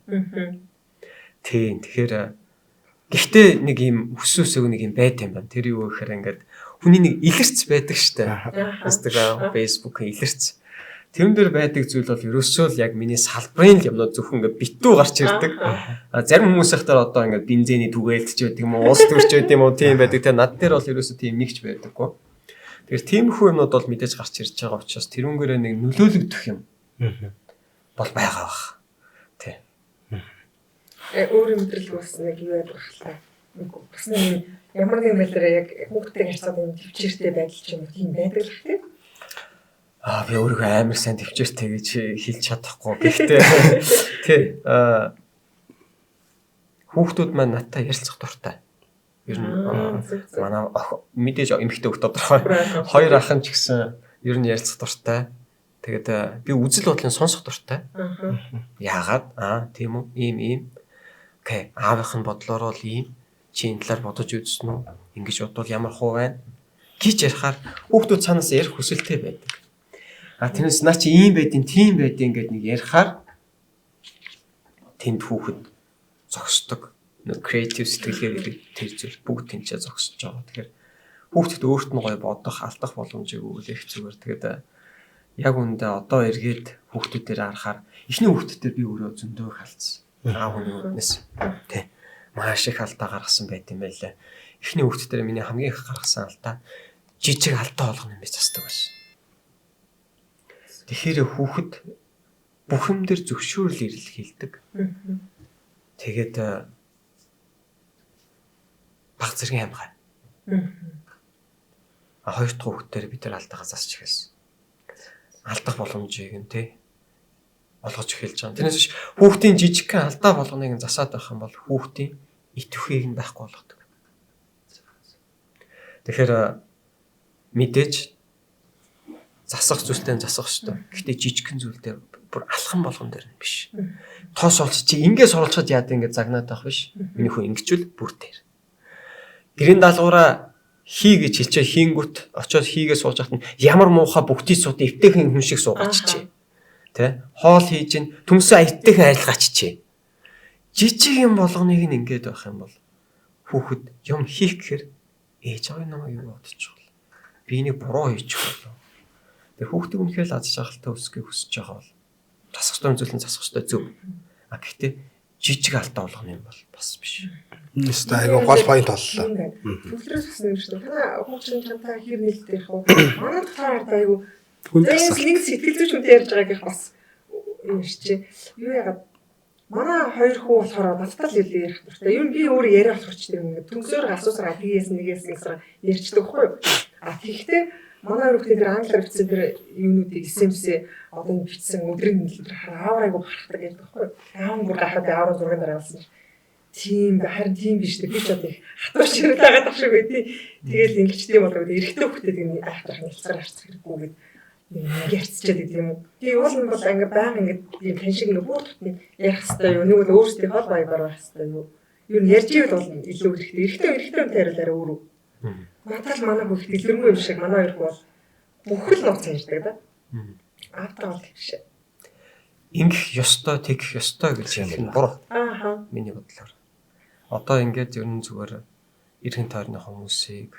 Тийм. Тэгэхээр гэхдээ нэг юм хүсвэсэг нэг юм байт юм байна. Тэр юу гэхээр ингээд хүний нэг илэрч байдаг штэ. Instagram, Facebook илэрч. Тэрэн дээр байдаг зүйл бол ерөөсөө л яг миний салбарын юмнууд зөвхөн ингээд битүү гарч ирдэг. Зарим хүмүүсийнх дээр одоо ингээд бензиний түгээлтч байдаг юм уу, уус төрч байдаг юм уу тийм байдаг. Тэ над дээр бол ерөөсөө тийм нэгч байдаггүй. Тэгэхээр тиймэрхүү юмнууд бол мэдээж гарч ирж байгаа учраас тэрүүнгээрээ нэг нөлөөлөгдөх юм бол байгаа бах. Тэ. Өөр мэдрэл бас нэг юу байдаг хлаа. Бас нэг ямар нэгэн байдлаар яг хүүхдтэй харьцаад юм төвчээртэй байдал ч юм уу тийм байдаг л тийм. Би өөрөө амар сайн төвчээртэй гэж хэлж чадахгүй. Гэхдээ тий хүүхдүүд маань надтай ярилцах дуртай. Ер нь манай мэдээж эмэгтэй хүүхд тодорхой. Хоёр ахын ч гэсэн ер нь ярилцах дуртай. Тэгээд би үзэл бодлын сонсох дуртай. Яагаад? Тийм үү? Ийм. Окей. Аавынх нь бодлороо л ийм. Чи энэ талаар бодож үзсэн үү? Ингэж бодвол ямар хуу байна? Гэж ярихаар хүүхдүүд цаанаас ярих хүсэлтэй байдаг. Тэрнээс наа чи ийм байдیں, тийм байдیں гэдэг нэг ярихаар тэнд хүүхэд зогсдог. Креатив сэтгэлгээр тэр зүйл бүгд тэнцээ зогсож байгаа. Тэгэхээр хүүхдэд өөрт нь гоё бодох, алдах боломжийг өгөх зүгээр. Тэгээд яг үүндээ одоо эргээд хүүхдүүдээр харахаар эхний хүүхдүүдээр би өөрөө зөндөө их алдсан. Аав хүний үднэс. Тэ. Маш их алдаа гаргасан байт юм байлаа. Эхний хүүхдүүдээр миний хамгийн их гаргасан алдаа жижиг алдаа болгоно юм биш засдаг байсан. Тэгэхээр хүүхэд бүх юм дээр зөвшөөрөл ирэл хийдэг. Тэгээд баг зэргийн амьгаа. Хоёр дахь хүүхдээр бид нар алдаагаа засч эхэлсэн. Алдах боломжийг нь тий олгож эхэлж байгаа. Тэрнээс биш хүүхдийн жижигхэн алдаа болгоныг нь засаад байх юм бол хүүхдийн идэвхийг нь байхгүй болгодог. Тэгэхээр мэдээж засах зүйлтэй засах хэрэгтэй. Гэхдээ жижигхэн зүйлдээ бүр алхам болгон дээр нь биш. Тоос олж чи ингээс оруулахад яад ингэ загнаад байх биш. Миний хүн ингэчвэл бүр дээр. Гэрийн даалгавраа хий гэж хэлчихээ хийнгүүт очиод хийгээ сууж хахад нь ямар муухай бүгдийг сууд эвтэйхэн хүн шиг суугачжээ. Тэ? Хоол хийж ин төмсөө эвтэйхэн арилгачжээ. Жижиг юм болгоныг нь ингээд байх юм бол хүүхэд юм хийх гэхээр ээж аваа намайг юу бодож байгаа. Би энийг буруу хийчих болов. Тэгээ хүүхдийг үнэхээр л аз жаргалтай өсгөхийг хүсэж байгаа бол засах ёстой зүйлэн засах ёстой зөв. А гэхдээ жижиг алдаа болгоно юм бол бас биш. Нэстэ айгаа гол point боллоо. Төвлөрөөс гэсэн юм шүү дээ. Танаа хүүхдийн чамтай хэр нэлээд ярих уу? Манай талаар айгу Хүн нэг тасаа. сэтгэл зүйч хүнтэй ярьж байгааг бас юм шичээ. Юу яагаад манай хоёр хүү болохоор надтай л ярих дуртай. Юу би өөрөө яриа болох ч тийм ингээд түнсөөр асуусараа тгээс нэгээс ярьчдаг байхгүй юу? А тэгэхдээ манай хүүхдүүд тэр англиар бичсэн тэр юунуудыг эсэмсээ одоо бичсэн өдрийн нэлбэр аавар айгу харахдаг гэдэг байхгүй юу? Аав бүр гахаад аавар зургийн дараа болсон. Тийм харин тийм биш дээ. Би ч одоо их хатууш хэрэг дагаад ах шиг байдیں۔ Тэгэл ингэж тийм болоо эрэгтэй хүүхдэд ингэ айхтарх хэлцээр харцах хэрэггүй гэдэг ярьцчаад гэдэг юм уу. Би уул нь бол ингэ байнга ингэ тийм тань шиг нэг хүүхдэд ярих хэрэгтэй юу? Нэг бол өөрсдийн хол баягаар байх хэрэгтэй юу? Юу нь ярьж ивэл бол илүү хэрэгтэй. Эрэгтэй үнтэй арай өөрөө. Надад манай хүүхд илэргүй юм шиг манай хоёр бол бүхэл нууц ярьдаг да. Аавтаа бол тийш. Ингэх ёстой, тэгэх ёстой гэж юм буруу. Ааха. Миний бодлоор. Одоо ингээд ер нь зүгээр эргэн тойрны хүмүүсийг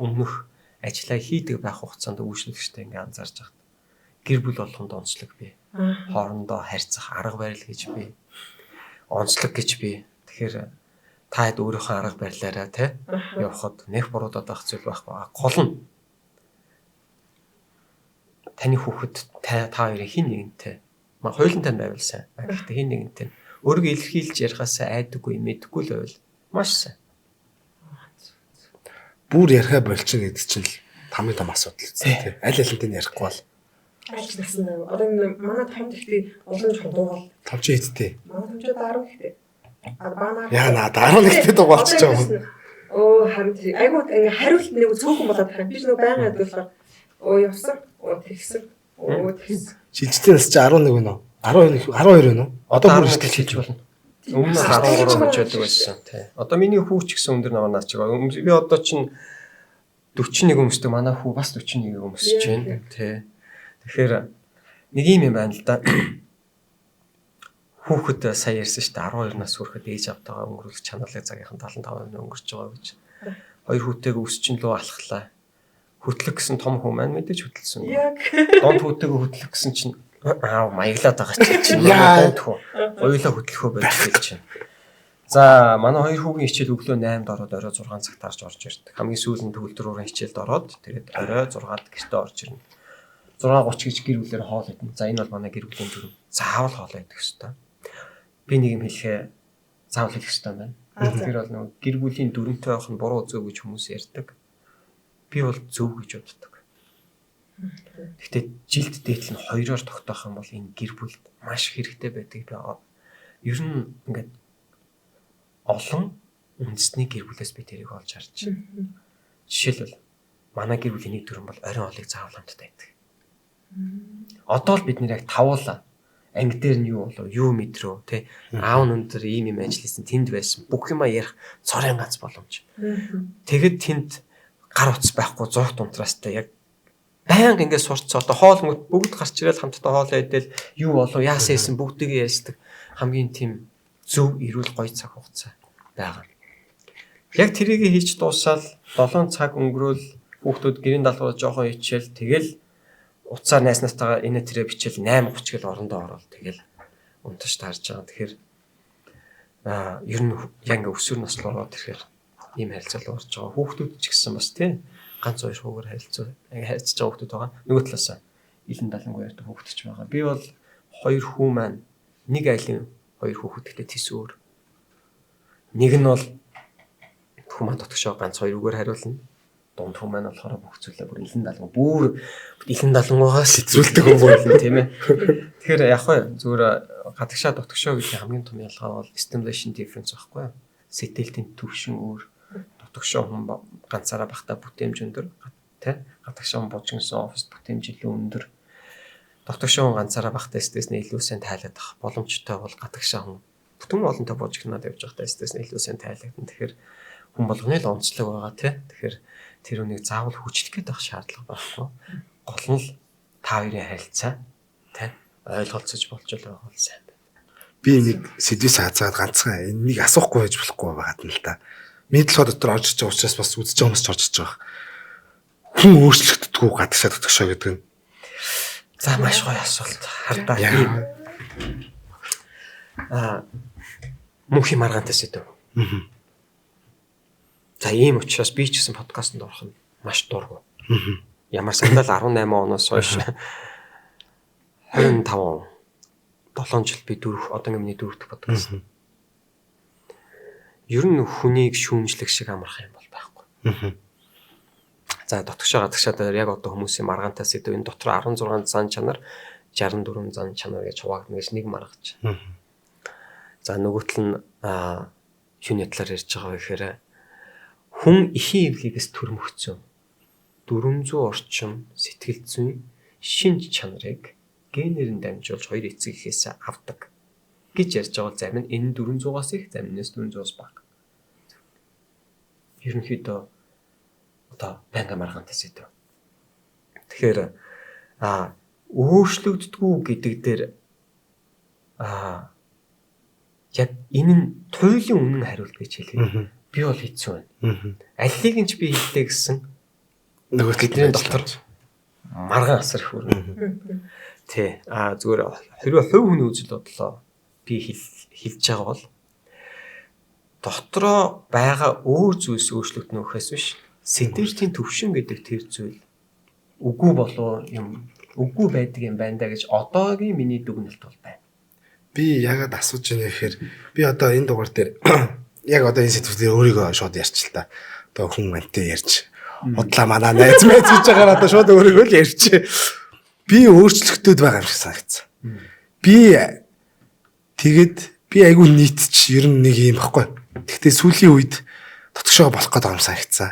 өмнөх ажиллаа хийдэг байх хугацаанд үйлчлэгчтэй ингээд анзаарч байхад гэр бүл болгонд онцлог бий. Хоорондоо харьцах арга барил гэж бий. Онцлог гэж бий. Тэгэхээр таад өөрийнхөө арга барилаараа те явхад нэх буруудаад байх зүйл байхгүй. Гол нь таны хүүхэд та хоёрын хин нэгэнтэй хоёулантай байвал сайн. Гэхдээ хин нэгэнтэй өөрийгөө илэрхийлж ярихаас айдаггүй, мэдгүй л байвал маш сайн. Бүр яриа болчихно гэдэг чинь л хамгийн том асуудал тийм. Аль алинтай ярихгүй бол. Альч насан аа. Одоо манай том ихтэй олон чулуугал. Товч хийдтэй. Манай том ч 10 ихтэй. А баанаа. Яа наа 11-тэй дугаалчих жоо. Оо харин айгуу ингээ хариулт нэг цөөхөн болоод байгаа. Би ч нөгөө байнга ядуулахаар оо явсан. Оо тэгсэн. Оо тэгсэн. Шилжтэй нас чи 11 вэ нөө? 12 вэ нөө? Одоо бүр хэлж хийж болно. Өмнө нь 13 гэж байдаг байсан тий. Одоо миний хүү ч гэсэн өндөр наваа наач байгаа. Би одоо чинь 41 өмсдөг. Манай хүү бас 41 өмсөж байна тий. Тэгэхээр нэг юм байна л да. Хүүхэд сая ярьсан шүү дээ 12 нас хүрэхэд ээж автайгаа өнгөрүүлэх чаналын цагийнхан 75% өнгөрч байгаа гэж. Хоёр хүүтэйгээ өсчин лөө алхлаа. Хөтлөх гэсэн том хүн маань мэдээж хөтлсөн. Яг. Донд хүүтэйгээ хөтлөх гэсэн чинь аа маяглаад байгаа чинь донд хүн. Хоёулаа хөтлөхөө байж хэлж байна. За манай хоёр хүүгийн хичээл өглөө 8-д ороод орой 6 цагт тарж орж ирдэг. Хамгийн сүүлийн төгөлдрөөрийн хичээлд ороод тэгээд орой 6-д гэртээ орж ирнэ. 6:30 гэж гэр бүлээр хоол идэнэ. За энэ бол манай гэр бүлийн дүрм. Заавал хоол идэх ёстой. Би нэг юм хэлэхээ заавал хэлэх ёстой байна. Тэр бол нэг гэр бүлийн дүрмтэй байх нь буруу зөв гэж хүмүүс ярьдаг. Би бол зөв гэж боддог. Гэхдээ жилд дээдл нь хоёроор тогтоох юм бол энэ гэр бүлд маш хэрэгтэй байдаг. Би ер нь ингээд олон үндэсний гэр бүлээс би тэрийг олж харж байна. Жишээлбэл манай гэр бүлийн нэг дүрм бол оройн хоолыг заавал хамтдаа идэх. Одоо л бид нэр яг тавуулаа. Анги дээр нь юу болов, юу мэдрөө, тэ аав нь өндөр ийм ажилласан, тэнд байсан. Бүх юма ярих цорын ганц боломж. Тэгэд тэнд гар утас байхгүй 100 унтраастай яг байнга ингэ сурцсан. Одоо хоол мөд бүгд гарч ирэл хамтдаа хоол идэл юу болов, яасан ийсэн бүгдийг ярьдаг. Хамгийн тийм зөв эрүүл гоё цаг хугацаа байгаа. Яг тэрийг хийж дуусаад 7 цаг өнгөрөөл хүүхдүүд гэрийн даалгавраа жоохон хичээл тэгэл уцаар найснастайгаа энэ тэрэ бичээл 8:30 гэл орондоо ороод тэгэл унтаж таарж байгаа. Тэгэхээр ер нь яг ингээ өсвөр наснд ороод ирэхээр ийм харилцаа орж байгаа. Хүүхдүүд ч гэсэн бас тийм ганц хоёр хүүгээр харилцаж байгаа хүүхдүүд байгаа. Нөгөө талаас илэн далангүй ярьдаг хүүхдч байгаа. Би бол хоёр хүү маань нэг айлын хоёр хүүхэдтэй тис өөр. Нэг нь бол хүмүүс дотгошоо ганц хоёр үгээр хариулна. дунд хүн маань болохоор бүх зүйлээ бүр илэн далангуугаас эзрүүлдэг хүн байна тийм ээ. Тэгэхээр яг хөө зүгээр гадагшаа дотгошоо гэдэг хамгийн том ялгаа бол stimulation difference байхгүй юу? Сэтгэлийн төвшин өөр, дотгошоо хүн ганцаараа бахта бүтээмж өндөр тий гадагшаа хүн бужигсан оффис бүтээмж илүү өндөр. Дотгошоо хүн ганцаараа бахта стресс нь илүү сайн тайлаад ах боломжтой бол гадагшаа хүн бүтэн олонтой бужигнаад явж байхдаа стресс нь илүү сайн тайлагдана. Тэгэхээр хүн болгоны л онцлог байгаа тий. Тэгэхээр тэр үнийг заавал хүчлэх гээд байх шаардлага байхгүй. Гол нь л та хоёрын харилцаа тий ойлголцож болж байгаа бол сайн байна. Би нэг сэдвээс хазаад ганцхан энийг асуухгүй байж болохгүй байгаад нь л та. Мэдлэл дотор орж иж байгаа учраас бас үзэж байгаа хүмүүс ч орж иж байгаа. Хүн өөрчлөгддөггүй гадагшаа дотгошоо гэдэг нь. За маш гоё асуулт. Хардаа. Мөнхийн маргаантай сэдв. За ийм учраас би ч гэсэн подкастт орох нь маш дургу. Ямар сандал 18 оноос хойш 25 7 жил би одоо миний дөрөвдөх подкаст. Ер нь хүнийг шүүмжлэх шиг амарх юм бол байхгүй. За дотгошоо гадагшаа дээр яг одоо хүмүүсийн маргаантай сэдв энэ дотор 16 зан чанар 64 зан чанар гэж хуваагдана гэж нэг маргаж. За нөгөөтл нь юуны талаар ярьж байгаа вэ гэхээр хүн эхийн эвлигээс төрмөгцөн 400 орчим сэтгэл зүйн шинж чанарыг генээр нь дамжуулж хоёр эцэг эхээс авдаг гэж ярьж байгаа зарим нь энэ 400-аас их зарим нь 400-аас бага. Ерөнхийдөө одоо банга маргаантай сэдв. Тэгэхээр өөрчлөгддгүү гэдэг дээр яг энэ нь туйлын үнэн хариулт гэж хэлээ. Би бол хэцүү байна. Аллыг нь ч би хэллээ гэсэн нөгөө тэдний дотор маргаан асар их хүрнэ. Тий. Зүгээр хэрвээ хувь хүний үзэл бодлоо би хэлж байгаа бол дотроо байгаа өөр зүйлс өөрчлөгднөхөөс биш сэтгэлийн төвшин гэдэг тэр зүйл үгүй болов юм үгүй байдаг юм байна да гэж одоогийн миний дүгнэлт бол байна. Би яагаад асууж байна гэхээр би одоо энэ дугаар дээр яг одоо энэ сэдвээр өөрийгөө шууд ярьч л та. Одоо хүн мантай ярьж удлаа манаа найз мэд гэж байгаа одоо шууд өөрийгөө л ярьч. Би өөрчлөгдөд байгаа юм шиг санагдсан. Би айгүй нийтч ер нь нэг юм баггүй. Гэхдээ сүүлийн үед дотгошоо болох гэдэг юм санагдсан.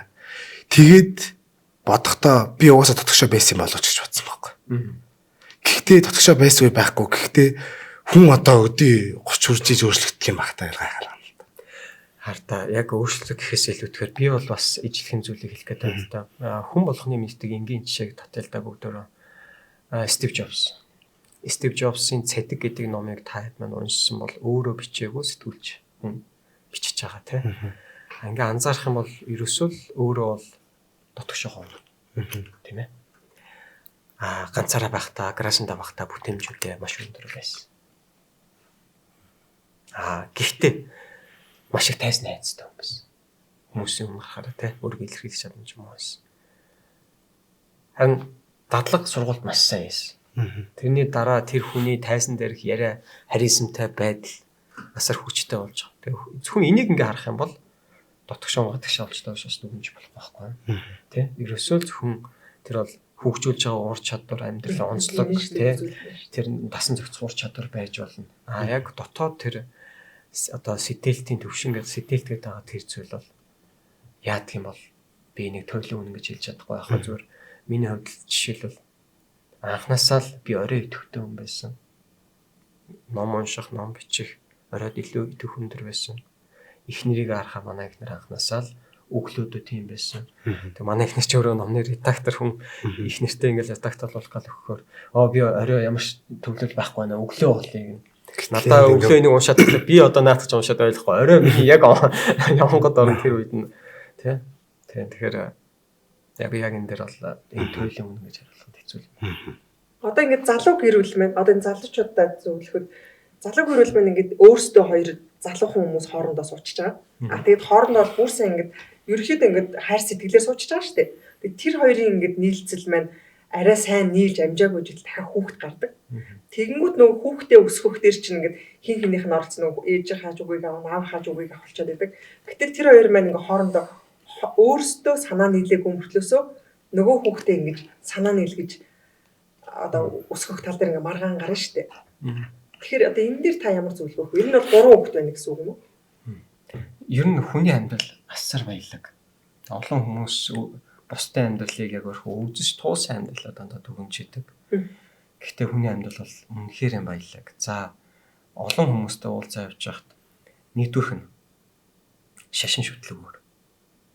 Тэгээд бодохдоо би угаасаа дотгошоо байсан болооч гэж бодсон байхгүй. Гэхдээ дотгошоо байсгүй байхгүй. Гэхдээ хүн одоо өдөө 30 хүрчиж өөрчлөгдөх юм багтаа ялгаа. Хартаа яг өөрчлөлт гэхээс илүүтэйгээр би бол бас ижлэхэн зүйлийг хэлэх гэдэг юм л да. Хүн болгоны мэддэг энгийн жишээг таталдаа бүгдөө Стив Джобс. Стив Джобсын цадиг гэдэг номыг та хэд маань уншсан бол өөрөө бичээгүй сэтгүүлч хүн бичиж байгаа тийм. Ингээ анзаарах юм бол ерөөсөө л өөрөө бол дотгошоо хоо. Тийм ээ. Ганцаараа байхдаа, гараашнда байхдаа бүтээмжүүдээ маш өндөр байсан. Гэхдээ маш их тайзан найзтай юм байсан. Хүмүүсийн умархаараа тий өөрийгөө илэрхийлэх чадамж юм байсан. Харин дадлаг сургуульд маш сайн байсан. Тэрний дараа тэр хүний тайзан дээрх яриа харизмтай байдал асар хүчтэй болж байгаа. Зөвхөн энийг ингээ харах юм бол дотгошоо гадагшаа олж таашаас дүгнж болох байхгүй. Тий ерөөсөө зөвхөн тэр бол хөгжүүлж байгаа ур чадвар амьдралын онцлог тий тэр дасан зохицох ур чадвар байж болно. Яг дотоод тэр одоо сэтгэлийн төвшин гэдэг сэтгэлд байгаа тэр зүйл бол яадаг юм бол би нэг төрлийн үнэн гэж хэлж чадахгүй байхаа зүгээр миний хувьд жишээлбэл анхнаасаа л би орой идэвхтэй хүн байсан. Ном унших, ном бичих оройд илүү идэх хүндэр байсан. Эхнэрийг харахаа манай эхнэр анхнаасаа л өглөөдөө тийм байсан. Тэг манай эхнэр ч өөрөө номны редактор хүн эхнэртэй ингээл редактор болох гал өгөхөөр би орой ямар ч төвлөл байхгүй байна. Өглөө болъё. Надаа өглөө энийг уншаад би одоо наадах уншаад ойлгохгүй. Орой миний яг явангад орон тэр үед нь тий. Тэгэхээр яг энэ дээр бол энэ туйлын үнэ гэж харуулхад хэцүү юм. Одоо ингээд залуу гэрүүл маань одоо энэ залуучуудаа зөвлөхөд залуу гэрүүл маань ингээд өөрсдөө хоёр залуу хүмүүс хоорондоо суучж байгаа. Тэгээд хоорондоо бүр сайн ингээд ерөөхдөө ингээд хайр сэтгэлээр суучж байгаа шүү дээ. Тэгээд тэр хоёрын ингээд нийлцэл маань арай сайн нийлж амжаагүй жил дахиад хүүхэд гардаг. Тэгэнгүүт нөгөө хүүхдээ өсгөх дээр чинь ингээд хин хинийх нь оролцсон нөгөө ээж хааж үгийг аав хааж үгийг авалчаад байдаг. Гэтэл тэр хоёр маань ингээд хоорондоо өөрсдөө санаа нийлээгүй мөртлөөсөө нөгөө хүүхдээ ингэж санаа нийлгэж одоо өсгөх тал дээр ингээ маргаан гарна шүү дээ. Тэгэхээр одоо энэ дээр та ямар зөвлөгөө өгөх вэ? Энэ нь бол 3 хүүхэд байна гэсэн үг юм уу? Ер нь хүний амьдрал асар баялаг. Олон хүмүүс бусдын амьдралыг яг өөрхөө үзэж туусан амьдралаа дандаа дүгнжидэг. Гэхдээ хүний амьдрал бол үнэхээр баялаг. За олон хүмүүстэй уулзаа явж байхад нийтүүрх нь шашин шүтлэг өөр.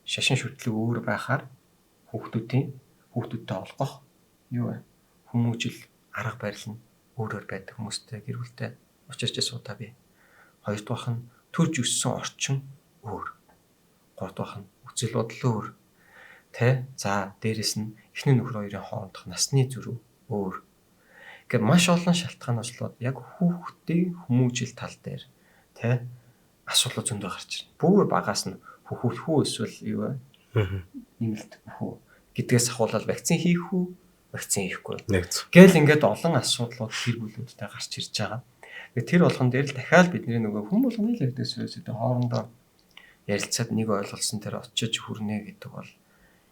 Шашин шүтлэг өөр байхаар хүүхдүүдтэй олгох юу вэ? Хүмүүжил арга барил нь өөрөөр байдаг хүмүүстэй гэр бүлтэй учирч суудаа би. Хоёрдугаарх нь төрж өссөн орчин өөр. Гуравдугаарх нь үзэл бодол өөр. Тэ? За дээрэс нь эхнэр нөхөр хоёрын хоорондох насны зөрүү өөр. Гэвч маш олон шалтгаанаас болоод яг хүүхдийн хүмүүжил тал дээр тэ асуудал зөндөө гарч ирнэ. Бүр багаас нь хөхөлхүү эсвэл юу вэ? Нэмэлт хөө гэдгээс ахуулаад вакцин хийх үү? Вакцин хийхгүй. Гэл ингээд олон асуудлууд гэр бүлүүдтэй гарч ирж байгаа. Тэгээ тэр болгон дээр л дахиад бидний нөгөө хүн болгоны л ярьдаг зүйлсүүд хоорондоо ярилцаад нэг ойлголсон дээр очиж хүрнэ гэдэг бол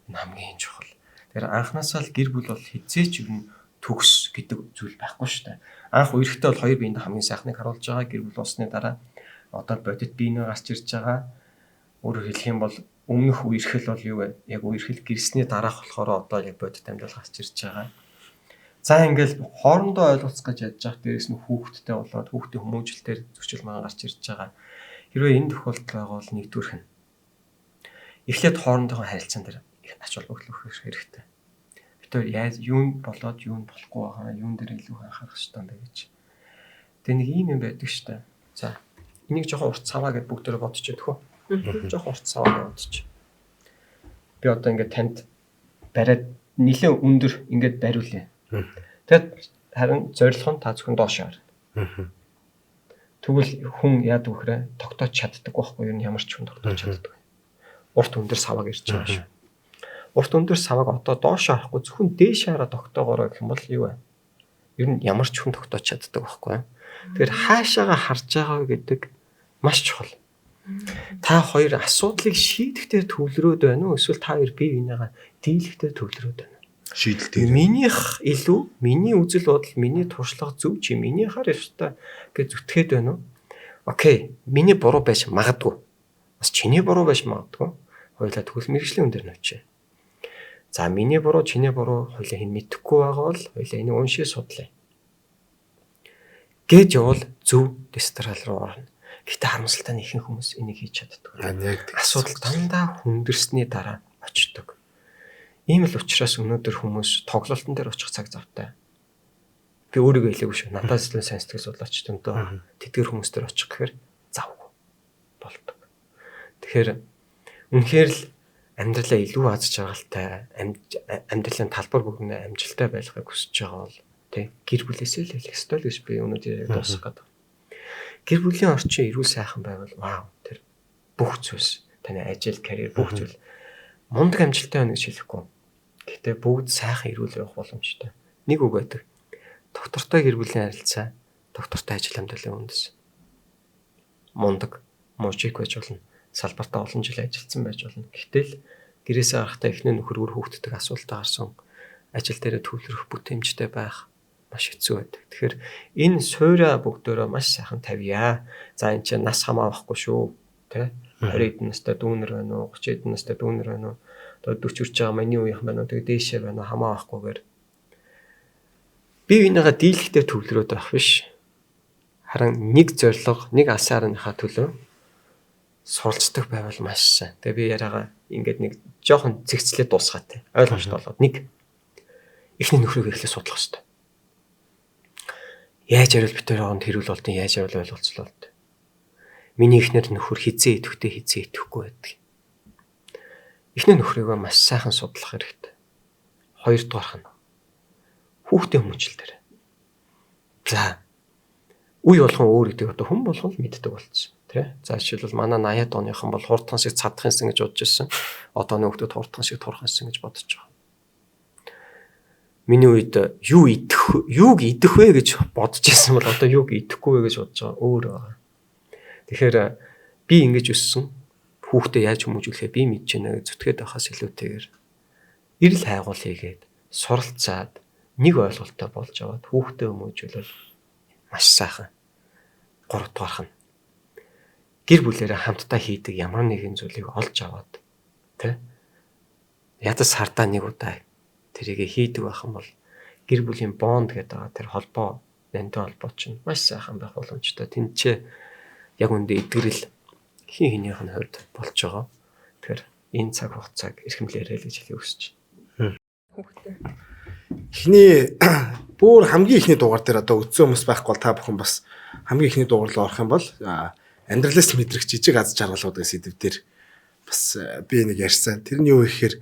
энэ хамгийн чухал. Тэгэхээр анхнаасаа л гэр бүл бол хизээч юу төгс гэдэг зүйл байхгүй шүү дээ. Анх үерхтэй бол хоёр биеинд хамгийн сайхныг харуулж байгаа. Гэр бүл болсны дараа одоо бодит биенээ гарч ирж байгаа. Өөрөөр хэлэх юм бол өмнөх үерхэл бол юу вэ? Яг үерхэл гэрсний дараах болохоор одоо яг бодит амьдрал гарч ирж байгаа. За ингээл хоорондоо ойлголцох гэж ядж байгаа. Дээрээс нь хүүхдтэй болоод хүүхдийн хүмүүжлэлээр зөрчил маань гарч ирж байгаа. Хэрвээ энэ тохиолдол байгаа бол нэгдүгээрх нь эхлээд хоорондоо харилцаан дээр ач холбогдол өгөх хэрэгтэй. Яаж юунд болоод юунд болохгүй байгаа юун дээр илүү анхаарах хэрэгтэй байна гэж. Тэгээ нэг ийм юм байдаг шүү дээ. За энийг жоохон урт цаваа гэж бүгдээрээ бодчихё төхөө. Жоохон урт цаваа гэж бодчих. Би одоо ингээд танд бариад нэлээд өндөр ингээд бариулъя. Тэгэд харин зорилго нь та зөвхөн доош харна. Тэгвэл хүн яад вөхрэ тогтоож чаддаг байхгүй юу? Ямар ч хүн тогтоож чаддаг. Урт өндөр саваа гэж байгаа шүү. Урт өндөр савааг одоо доош харахгүй зөвхөн дээш хараа тогтоогоорой гэх юм бол юу вэ? Ер нь ямар ч хүн тогтоож чаддаг байхгүй юу? Тэгэхээр хаашаага харж байгаа гэдэг маш чухал. Та хоёр асуудлыг шийдэхдээ төвлөрөөд байна уу? Эсвэл та хоёр бие биенийгаа дийлэхдээ төвлөрөөд байна уу? Шийдэлтэй. Минийх илүү, миний үзэл бодол, миний туршлага зөв чи минийхаар ёстой гэж зүтгээд байна уу? Окей, миний буруу байж магадгүй. Бас чиний буруу байж магадгүй. Хоёулаа төгөл мэргэжлийн өндөр нөчөө. За миний буруу, чиний буруу хоёулаа хэн мэдэхгүй байгаа бол хоёулаа энийг уншиж судлаа. Гэж явал зөв дистрал руу орно. Гэхдээ харамсалтай нь ихэнх хүмүүс энийг хийж чаддаг. Асуудал дандаа хүндэрсний дараа очдог. Ийм л учраас өнөөдөр хүмүүс тоглолтын дээр очих цаг завтай. Би өөрийгөө хэлээгүй шүү. Надаас л сайн сэтгэл судлаач төндөө тэдгэр хүмүүс дээр очих гэхээр завгүй болдог. Тэгэхээр үнэхээр л амьдралаа илүү аз жаргалтай, амьдралын талбар бүгнээ амжилттай байлгахыг хүсэж байгаа бол тий гэр бүлээсээ л хэлэх ёстой л гэж би өнөөдөр дуусгах гэдэг. Гэр бүлийн орчин эрүүл сайхан байвал вау тэр бүх зүйлс таны ажил, карьер бүх зүйл мундаг амжилттай байна гэж хэлэхгүй. Гэхдээ бүгд сайхан эрүүл явах боломжтой. Нэг үг байдаг. Доктортой гэр бүлийн харилцаа, доктортой ажил амьдралын үндэс. Мундаг, мужик байж болно. Салбартаа олон жил ажилласан байж болно. Гэтэл гэрээсээ гарахдаа эхнэр нөхөргөр хүүхдтэй асуултаа гарсан ажил дээрээ төвлөрөх бүтэмжтэй байх маш хэцүү байдаг. Тэгэхээр энэ суурьа бүгдөө маш сайхан тавья. За энэ чинь нас хамаахгүй шүү. Тэ? 20 эдэн настай дүүнер байна уу? 30 эдэн настай дүүнер байна уу? Одоо 40 хүрч байгаа миний үеийнхэн байна уу? Тэгээ дээшээ байна уу? Хамаахгүйгээр бие биенийгаа дийлэхдээ төвлөрөөд байх биш. Харин нэг зорилго, нэг асаарныхаа төлөө суралцдаг байвал маш сайн. Тэгээ би яриагаа ингээд нэг жоохон зэгцлээд дуусгаатай. Ойлгомжтой болоод нэг эхний нөхрийг эхлээд судлах хэрэгтэй. Яаж ярил битээр хонд хэрүүл болдсон, яаж ярил ойлголцол болд. Миний эхнэр нөхөр хизээ идэвхтэй хизээ идэхгүй байдаг. Эхний нөхрийгөө маш сайхан судлах хэрэгтэй. Хоёрдугаарх нь хүүхдийн хүмүүжил дээр. За үе болгон өөр гэдэг одоо хүн болгон мэддэг болсон. Тэ? За жишээлбэл манай 80-аад оныхан бол хурдхан шиг цадахынсан гэж бодож ирсэн. Одооны хүүхдүүд хурдхан шиг турхансан гэж бодож байгаа. Миний үед юуг идэх вэ гэж бодож ирсэн бол одоо юуг идэхгүй вэ гэж бодож байгаа өөр байгаа. Тэгэхээр би ингэж өссөн хүүхдээ яаж хүмүүжүүлэхээ би мэдэж байна гэж зүтгээд байхаас илүүтэйгээр эрэл хайгуул хийгээд суралцаад нэг ойлголттой болж аваад хүүхдээ хүмүүжүүлэл маш сайхан 3 дугаарх нь гэр бүлээрээ хамтдаа хийдэг ямар нэгэн зүйлийг олж аваад тэ ядас хардаа нэг удаа тэрийг хийдэг байх юм бол гэр бүлийн бонд гэдэг байгаа тэр холбоо нэнтэй холбоо чинь маш сайхан байх боломжтой. Тэнцээ яг үндэ эдгэрэл хин хинийх нь хувьд болж байгаа. Тэгэхээр энэ цаг хугацааг эрхэмлээрэй л гэж хэлье өсч. Хүүхдээ. Эхний бүр хамгийн ихний дугаар дээр одоо үдсэн хүмүүс байхгүй бол та бүхэн бас хамгийн ихний дугаар руу орох юм бол амьдралаас мэдрэх жижиг аз жаргалуудын сэдв дээр бас би нэг ярьсан. Тэр нь юу гэхээр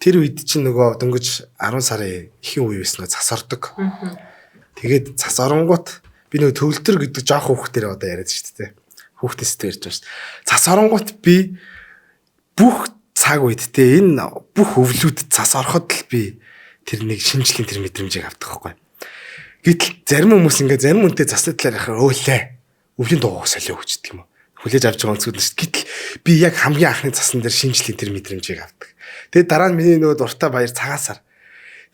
тэр үед чинь нөгөө дөнгөж 10 сарын ихэнх үе байсан нөгөө цас ордог. Тэгээд цас оронгууд би нөгөө төвлөлтөр гэдэг жоох хүүхдээр одоо яриад шүү дээ. Хүүхдээс дээр ярьж байна. Цас оронгууд би бүх цаг үед те энэ бүх өвлүүд цас ороход л би тэр нэг шинжлэлийн тэр мэдрэмжийг авдаг байхгүй. Гэтэл зарим хүмүүс ингээ зарим үнтэй засны талаар яхаар өөлээ. Өвлийн дууг солио хүчдэг юм уу? Хүлээж авч байгаа онцгой шүү. Гэтэл би яг хамгийн анхны засны дээр шинжлэлийн тэр мэдрэмжийг авдаг. Тэгээд дараа нь миний нөгөө дуртай баяр цагаан сар.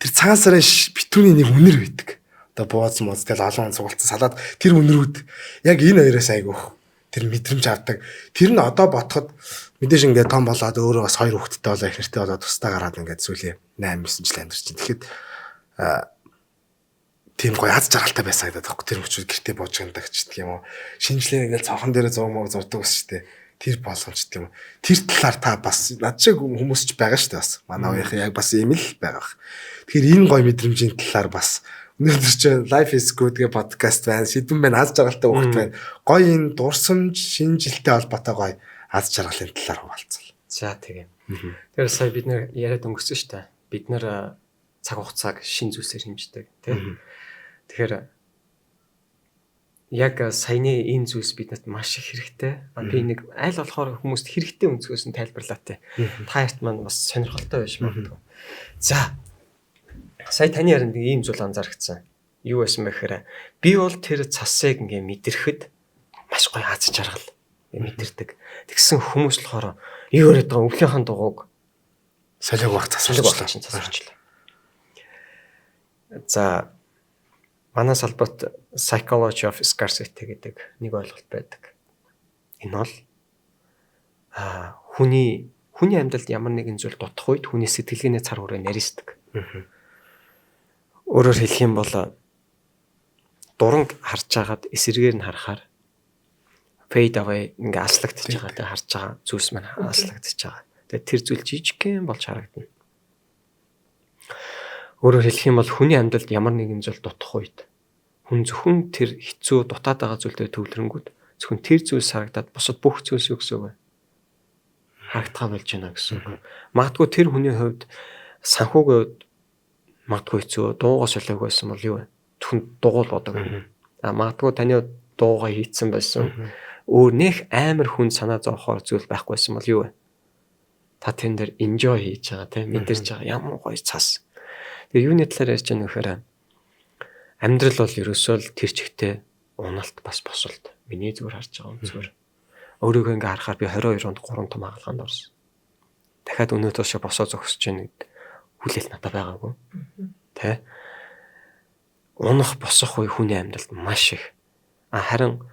Тэр цагаан сарын битүүний нэг үнэр байдаг. Одоо бууз тэгэл олон цугалтсан салаад тэр үнэрүүд яг энэ хоёроос айгүйх тэр мэдрэмж авдаг. Тэр нь одоо ботход мэдээж ингээд том болоод өөрөө бас 2 хүүхэдтэй болоо их нэртэй болоод тусдаа гараад ингээд сүүлийн 8 9 жил амьдарч байна. Тэгэхэд тийм гоё аз жаргалтай байсан гэдэг байхгүй. Тэр хүчүүд гэртээ бууж гэндэг ч гэх юм уу. Шинжлээ ингээд цонхон дээр 100 мөр зурдаг ус шүү дээ. Тэр боломж гэх юм уу. Тэр талаар та бас над шиг хүмүүс ч байгаа шүү дээ бас. Манай уухийн яг бас ийм л байгаа. Тэгэхээр энэ гоё мэдрэмжийн талаар бас өнөөдөр чинь Life is Good гэх подкаст байна. Шидэн байна, аз жаргалтай хүүхэд байна. Гоё энэ дурсамж шинжилтэй холбоотой гоё аз жаргалын талаар хуваалцъя. За тийм. Тэгэхээр сая бид нэр яриад өнгөрсөн шүү дээ. Бид нэр цаг хугацааг шин зүйлсээр хэмждэг тийм. Тэгэхээр яг саяны энэ зүйлс биднэрт маш их хэрэгтэй. Би нэг аль болохоор хүмүүст хэрэгтэй өнцгөөс нь тайлбарлаа те. Та ярт маань бас сонирхолтой байж магадгүй. За. Сая таны яринд нэг ийм зүйл анзаарчихсан. Юу байсан бэ гэхээр би бол тэр цасыг ингээ мэдрэхэд маш гоё аз жаргал мэдэрдэг. Тэгсэн хүмүүс болохоор юу яриад байгаа өвлийнхаа дугуйг солиог баг засварчлаа. За манай салбарт Psychology of Scarcity гэдэг нэг ойлголт байдаг. Энэ бол хүний амьдралд ямар нэгэн зүйл дутх үед хүний сэтгэлгээний цар хүрээ нарийсдаг. Өөрөөр хэлэх юм бол дуранг харж агаад эсэргээр нь харахаар fade away ингээ аслагдчихж байгаа тэ харж байгаа зүйлс маань аслагдчихж байгаа. Тэгээд тэр зүйл жижигхэн болж харагдана. Өөрөөр хэлэх юм бол хүний амьдралд ямар нэгэн зүйл дутх үед хүн зөвхөн тэр хэцүү дутаад байгаа зүйлээр төвлөрөнгүүд зөвхөн тэр зүйлс харагдаад бусад бүх зүйлс юу гэсэн үг вэ? Харагдгаа болж байна гэсэн үг. Магадгүй тэр хүний хувьд санхүүгийн хувьд магадгүй хэцүү дуугаа солиог байсан бол юу вэ? Зөвхөн дугуйл бодог. Магадгүй таны дуугаа хийцэн байсан. Өөр нэх амар хүн санаа зовхоор зүйл байхгүйсэн бол юу вэ? Та тэн дээр enjoy хийж байгаа тийм мэдэрч байгаа ямар гоё цас. Тэгээ юуны талаар ярьж байгаа нөхөр амьдрал бол ерөөсөө л тэр чигтээ уналт бас босолт. Миний зүгээр харж байгаа юм зүгээр. Өөрийгөө ингээ харахаар би 22 онд 3 том хаалганд орсон. Дахиад өнөөдөр шиг босоо зогсож байна гэд хүлээл надад байгаагүй. Тэ? Унах босох үе хүний амьдралд маш их. Харин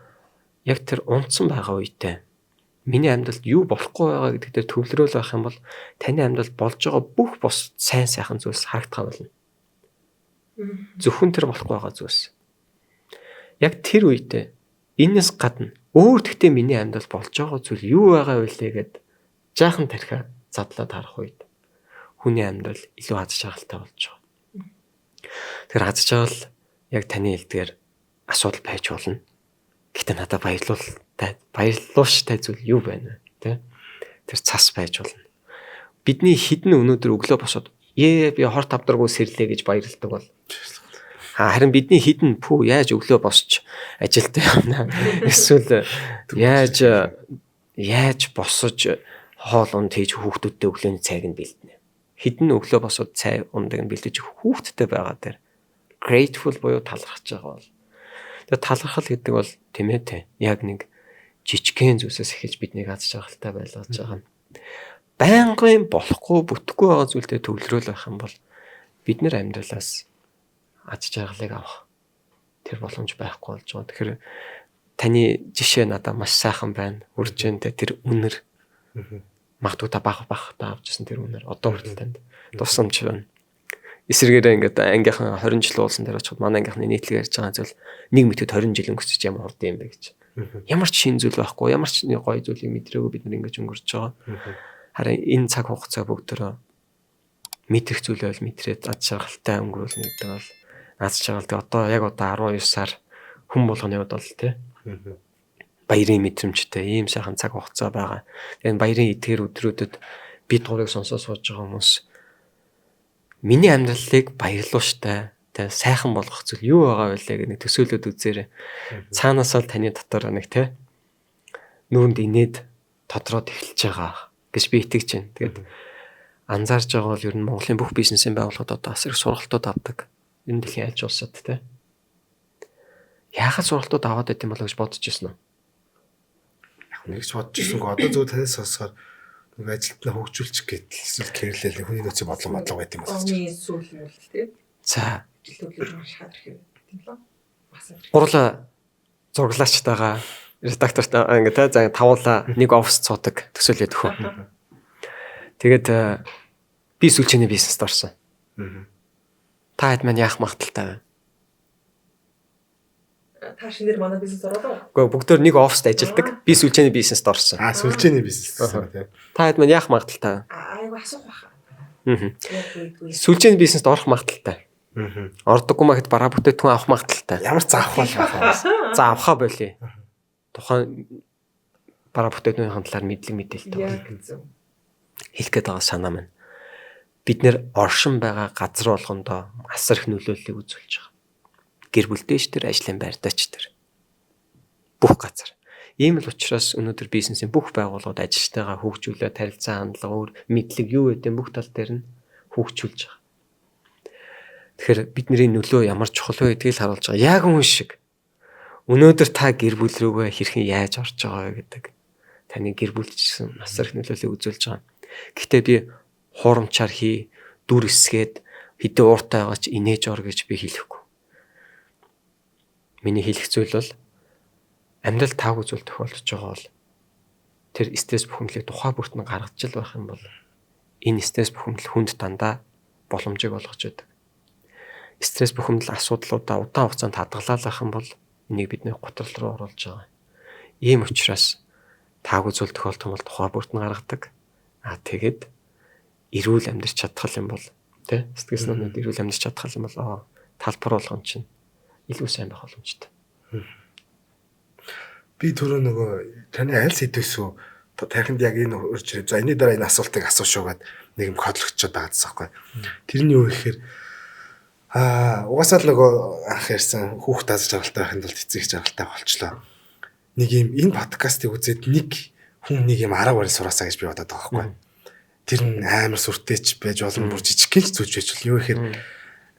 яг тэр унтсан байгаа үедээ миний амьдралд юу болохгүй байгаа гэдэг дээр төвлөрөөл байх юм бол таны амьдралд болж байгаа бүх бос сайн сайхан зүйлс харагдах болно. Зөвхөн тэр болохгүй байгаа зүйлс. Яг тэр үедээ энэс гадна өөр тэгтээ миний амьдралд болж байгаа зүйл юу байгаа вэ гэд жаахан тархиа задлаад харах үед хүний амьдрал илүү аз жаргалтай болж байгаа. Тэр аз жаргал яг таны хэлдгээр асуудал байж болно. Гэтэ надад баярлууштай зүйл юу байна вэ? Тэр цас байж болно. Бидний хідэн өнөөдөр өглөө босоод би хорт авдаргүй сэрлээ гэж баярлдаг бол харин бидний хідэн яаж өглөө босч ажилдаа явна. Эсвэл яаж босож хоол унд хийж хүүхдүүдтэй өглөөний цайг нь бэлдэнэ. Хідэн өглөө босоод цай ундаг нь бэлдэж хүүхдтэй байгаа дээр grateful буюу талархаж байгаа бол. Тэгээ талархал гэдэг бол тийм ээ те. Яг нэг жижигхэн зүйлсээс эхэлж биднийг аз жаргалтай байлгаж байгаа нь. Байнгын болохгүй бүтэхгүй байгаа зүйлдээ төвлөрөөл байх юм бол бид нэр амьдралаас аз жаргалыг авах тэр боломж байхгүй болж байгаа. Тэгэхээр таны жишээ надад маш сайхан байна. Үржинтэй тэр үнэр магадгүй та бах та авчихсан тэр үнэр одоо хүртэл танд тусламж байна. Эсвэргээрээ ингээд ангийнхан 20 жил уулсан дээр очиход манай ангийнхны нийтлэг ярьж байгаа зүйл нэг мэтгэд 20 жил өнгөрч ямар хурд юм бэ гэж. Ямар ч шин зүйл байхгүй, ямар ч гоё зүйлийг мэдрээгүй бид нар ингэж өнгөрч байгаа. Харин энэ цаг хугацаа бүгдөө мэдрэх зүйлээ бол мэдрээд аз жаргалтай өнгөрүүлнэ гэдэг бол аз жаргалтай одоо яг одоо 12 сар хүн болгоны хувьд бол тий баярын мэдрэмжтэй ийм сайхан цаг хугацаа байгаа. Тэгээд баярын эдгээр өдрүүдэд бид гурыг сонсоо сууж байгаа хүмүүс миний амьдралыг баярлууштай тэ сайхан болгох зүйл юу байгаа вэ гэх нэг төсөөлөд үзээрэй. Цаанаас л таны дотор нэг тэ нүүрэнд инээд тодроод эхэлж байгаа гэж би итгэж байна. Тэгээд анзаарж байгаа бол ер нь Монголын бүх бизнесийн байгууллагууд одоо бас их сургалтууд авдаг. Энэ дэлхийн аль ч улсад тэ. Яагаад сургалтууд аваад байт юм болоо гэж бодож ирсэн үү? Яг нэгч бодож ирсэнгүй одоо зөв танаас сонсохоор нэг ажилтнаа хөгжүүлчих гээд эсвэл кэрлэл хүний нөөцийн бодлого байт юм болоо. Оны сүүл юм л тий. За Жилүүд шадрах юм тийм лөө. Бас гурлаа зураглаачтайгаа редактортай ингээд за тавуулаа нэг офс цуудаг төсөөлөд өгөө. Тэгээд би сүлжээний бизнест орсон. Та хэд маань яах магадaltaй вэ? та шинээр манай бизнес ороод уу? Гэхдээ бүгдээр нэг оффист ажилладаг. Би сүлжээний бизнест орсон. Сүлжээний бизнес гэсэн тийм. Та хэд маань яах магадaltaй? Айгу асуух баха. Сүлжээний бизнест орох магадaltaй. Ордоггүй мэхэд бараа бүтээтгүн авах магадaltaй. Ямар ч заах бол за авахаа болий. Тухайн бараа бүтээтгүнийн талаар мэдлэг мэдээлэлтэй хэлэх гээд байгаа санаа маань. Бид нэр оршин байгаа газар болгондоо асар их нөлөөллийг үзүүлж байгаа. Гэр бүлдээч тэр, ажлын байртаач тэр. Бүх газар. Ийм л учраас өнөөдөр бизнесийн бүх байгууллагууд ажилчтайгаа хөгжүүлээ, тарилцаа хандлага, өөр мэдлэг юу гэдэг бүх тал дээр нь хөгжүүлж байгаа. Тэгэхээр бидний нөлөө ямар чухал вэ гэдгийг л харуулж байгаа. Яг үн шиг. Өнөөдөр та гэр бүл рүүгээ хэрхэн яаж орж байгаа вэ гэдэг. Таны гэр бүлч гэсэн асар их нөлөөллийг үзүүлж байгаа. Гэхдээ би хуурамчаар хий, дүр эсгээд хэдэн ууртай байгаач инээж ор гэж би хэлэхгүй. Миний хэлэх зүйл бол амьдрал таагүй зүйл тохиолдож байгаа бол тэр стресс бухимдлыг тухай бүрт нь гаргаж ил байх юм бол энэ стресс бухимдал хүнд дандаа боломжийг олгож байдаг. Стресс бухимдал асуудлуудаа удаан хугацаанд хадгалах юм бол энийг бидний гутрал руу оруулж байгаа. Ийм учраас таагүй зүйл тохиолдох юм бол тухай бүрт нь гаргадаг. Тэгээд эрүүл амьдарч чадах юм бол тий сэтгэл санаанд эрүүл амьдарч чадах юм бол талбар болгон чинь илүү сайн байх боломжтой. Би түрүү нөгөө таны аль сэдвэсүү тархинд яг энэ урьж ирээ. За энэний дараа энэ асуултыг асуушуугаад нэг юм кодлогчод байгаа гэсэн юм. Тэрний юу гэхээр угаасаа л нөгөө анх ярьсан хүүхд аз жаргалтай байхын тулд эцэг жаргалтай болчлоо. Нэг юм энэ подкастыг үзээд нэг хүн нэг юм 10 барь сураасаа гэж би бодоод байгаа байхгүй. Тэр нь амар сүртэйч байж болно, бүр жижигхэн ч зүйлж байж болно. Юу гэхээр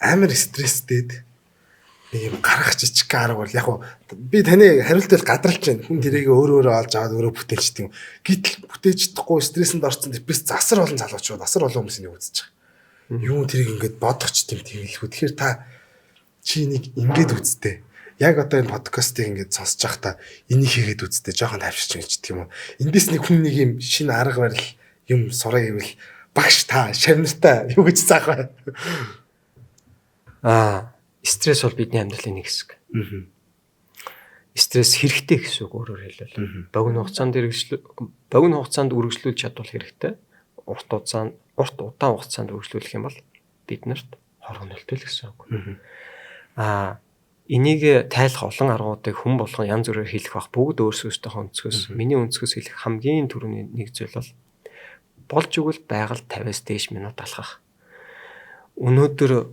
амар стресстэйд нэг юм гарах жижиг арга бол яг би таны хариултыг гадралж байна. Хүн тэрийг өөрөө олж аваад өөрөө бүтээлчдэг юм. Гэтэл бүтээж чадахгүй стрессэнд орсон тэрпээс засар олон залуучууд, асар олон хүмүүсийг үзэж байгаа. Юу тэрийг ингээд бодохч тийм хэлэхүү. Тэгэхээр та чи нэг ингээд үзтээ. Яг одоо энэ подкастыг ингээд сонсож байхдаа энийг хийгээд үзтээ. Жохон тавьчих гэж тийм үү. Эндээс нэг хүн нэг юм шинэ арга барил юм сураа гэвэл багш та шавнартай юу гэж заах вэ? Стресс бол бидний амьдралын нэг хэсэг. Стресс хэрэгтэй гэсэн үг өөрөөр хэлбэл. Богино хугацаанд үргэлжлүүлж чадвал хэрэгтэй. Урт удаан хугацаанд үргэлжлүүлэх юм бол биднэрт хоргон нөлтөл гэсэн үг. Энийг тайлах олон аргуудыг хүн болгон янз бүрээр хэлэх бах бүгд өөрсдөөсөө өнцгөөс миний өнцгөөс хэлэх хамгийн түрүүний нэг зүйл бол болж игэл байгаль 50-аас дээш минут алхах. Өнөөдөр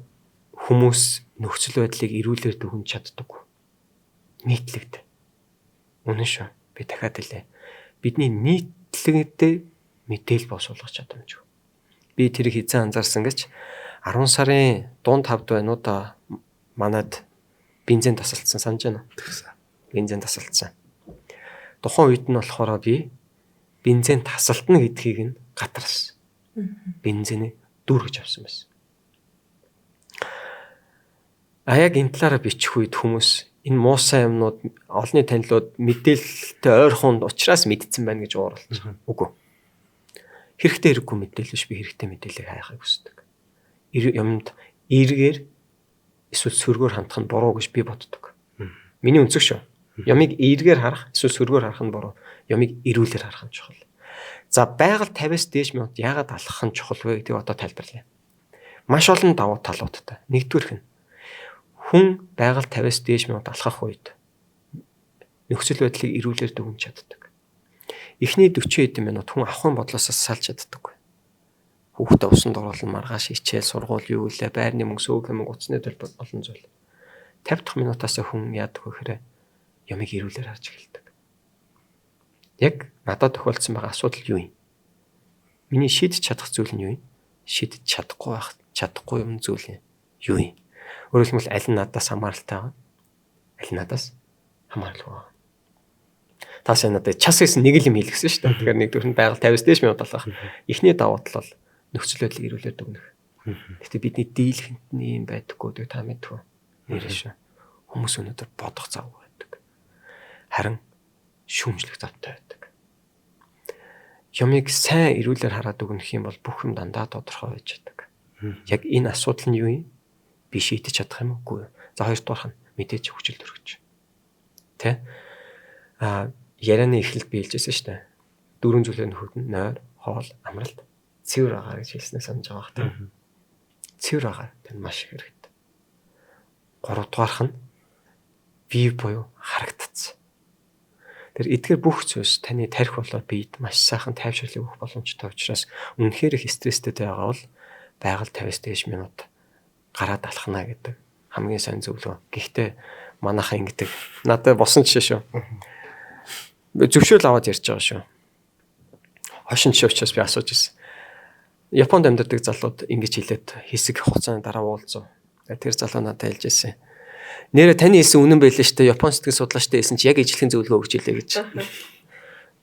хүмүүс нөхцөл байдлыг эрүүлэр дүгнж чаддаг. Нийтлэгтэй. Үнэн шүү. Би дахиад хэлээ. Бидний нийтлэгтэй мэдээлэл босуулгах чадамж. Би тэрийг хизээ анзаарсан гэж 10 сарын дунд хавд байна уу да манад бензин тасалдсан санаж байна. Бензин тасалдсан. Тухайн үед нь болохоор би бензин тасалтна гэдгийг нь гатарсан. Бензиний дүр гэж авсан байсан. Яг энэ талаараа бичих үед хүмүүс энэ муусай юмнууд олонний танилуд мэдээлэлтэй ойрхон учраас мэдсэн байна гэж ууралж. Үгүй. Хэрэгтэй хэрэггүй мэдээлэл биш, би хэрэгтэй мэдээллийг хайхыг хүсдэг. Юмд эргээр эсвэл сөргөөр хандах нь буруу гэж би боддог. Миний өнцөг шүү. Ямиг эргээр харах эсвэл сөргөөр харах нь буруу. Ямиг эрүүлэр харах нь чухал. За байгаль 50-аас дээш минут яагаад алхах нь чухал вэ гэдгийг одоо тайлбарлая. Маш олон давуу талуудтай. Нэгдүгээрх нь хүн байгаль 50-аас дээш минут алхах үед нөхцөл байдлыг эрүүлэр дүгнэж чаддаг. Эхний 40 хэдэн минут хүн ахуйн бодлоос салж чаддаг. Хүүхдээ усанд оруулан маргааш хичээл, сургууль юу гэлээ, байрны мөнгө, сөөг мөнгө, уцны төлбөр олон зүйл. 50 дахь минутаас хүн яадаг вэ гэхээр ямиг эрүүлэр харж эхэлдэг. Яг надад тохиолдсон байгаа асуудал юу юм? Миний шийдэж чадах зүйл нь юу юм? Шийдэж чадахгүй юм зүйл нь юу юм? Өөрөөр хэлбэл аль нь надаас хамааралтай байгаа? Аль нь надаас хамааралгүй байгаа? Таас надад час гэсэн нэг л юм хэлгэсэн шүү дээ. Тэгэхээр нэгдүгээр нь байгаль 50-аас дээш минут алхах. Эхний давуу тал бол нөхцөл байдлыг эрүүлээд дүгнэх. Гэхдээ бидний дийлхэнд нь юм байдаггүй гэдэг та мэдвэ. Нэршээ. Хүмүүс өнөөдөр бодох завгүй байдаг. Харин шүүмжлэх завтай байдаг. Ямиг сайн эрүүлэр хараад дүгнэх юм бол бүх юм дандаа тодорхой байж байдаг. Яг энэ асуудал нь юу юм? Би шийдэж чадах юм уу? За хоёрдугаарх нь мэдээж хүчил төрөж. Тэ? Ярианы эхлэлд би хэлжсэн шүү дээ. 4 зүйлийн нөхөд нь нойр, хоол, амралт, цэвэр агаар гэж хэлснээр санаж байгаа хэрэг. Цэвэр агаар тань маш их хэрэгтэй. 3 дугаарх нь бие буюу харагдцсан. Тэр эдгээр бүх зүйлс таны тарих болоод биед маш сайхан тайвширлыг өгөх боломжтой учраас үнэхээр их стресстэй байгаа бол байгаль 50-аас дээш минут гараад алхана гэдэг хамгийн сайн зөвлөө. Гэхдээ манайхан ингэдэг. Надад босон жишээ шүү. Зөвшөөрөл аваад ярьж байгаа шүү. Хошин жишээ учраас би асууж ирсэн. Японд амьдардаг залууд ингэж хэлээд хэсэг хугацааны дараа уулзав. Тэр залуу надад хэлж ирсэн. Нэрэ таны хэлсэн үнэн байлаа шүү дээ. Япон сэтгэл судлаачтай хэлсэн чи яг ижилхэн зөвлөгөө өгч илээ гэж.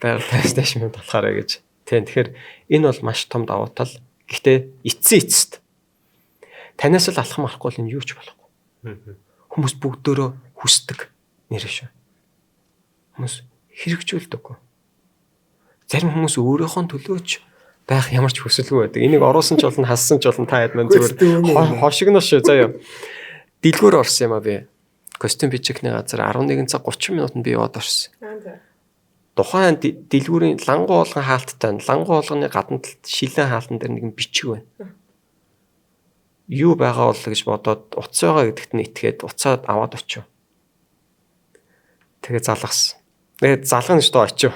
Байгаль 50-аас дээш минут алхаарай гэж. Тэгэхээр энэ бол маш том давуу тал. Гэхдээ эцэст танаас л алхам арахгүй л энэ юу ч болохгүй. Хүмүүс бүгдөө хүсдэг нэр шүү. Хүмүүс хэрэгжүүлдэг. Зарим хүмүүс өөрийнхөө төлөөч байх ямар ч хүсэлгүй байдаг. Энийг оруулсан ч болно, хассан ч болно. Та хэд мэн зүгээр хошигнош шүү заяа. Дэлгүүр орсон юм а би. Костюм бичигний газар 11 цаг 30 минутанд би яваад орсон. Тухайн дэлгүүрийн лангуу болгон хаалттай, лангуу болгоны гадна талд шилэн хаалтан дээр нэгэн бичиг байна. Юу байгаа бол гэж бодоод утас байгаа гэдэгт нь итгээд уцаад аваад очив. Тэгээ залгасан. Тэгээд залгана шүү дээ очив.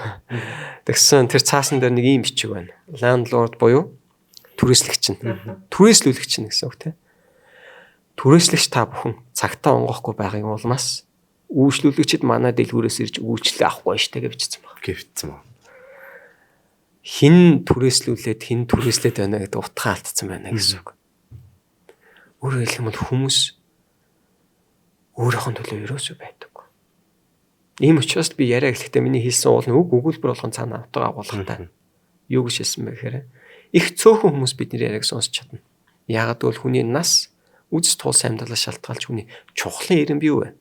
Тэгсэн тэр цаасан дээр нэг ийм бичиг байна. Landlord буюу түрээслэгч нь. Түрээслүүлэгч нь гэсэн үг тийм. Түрээслэгч та бүхэн цагтаа онгохгүй байгааг улмаас үйлчлүүлэгчид манай дэлгүүрээс ирж үйлчлэл авахгүй штэ гэж бичсэн баг. Гэвцсэн баг. Хин түрээслүүлээд хин түрээслээд байна гэдэг утгаа алдсан байна гэсэн үг. Өөрөөр хэлбэл хүмүүс өөрийнхөө төлөө ерөөсөө байдаг. Ийм учраас би яриа эхлэхдээ миний хэлсэн уул нь үг өгүүлбэр болгон цаана утга агуулгатай. Юу гэж хэлсэн бэ гэхээр их цөөхөн хүмүүс бидний яриаг сонсч чадна. Яагаад гэвэл хүний нас үз тул самдалаас шалтгаалж хүний чухлын ирэм бий вэ?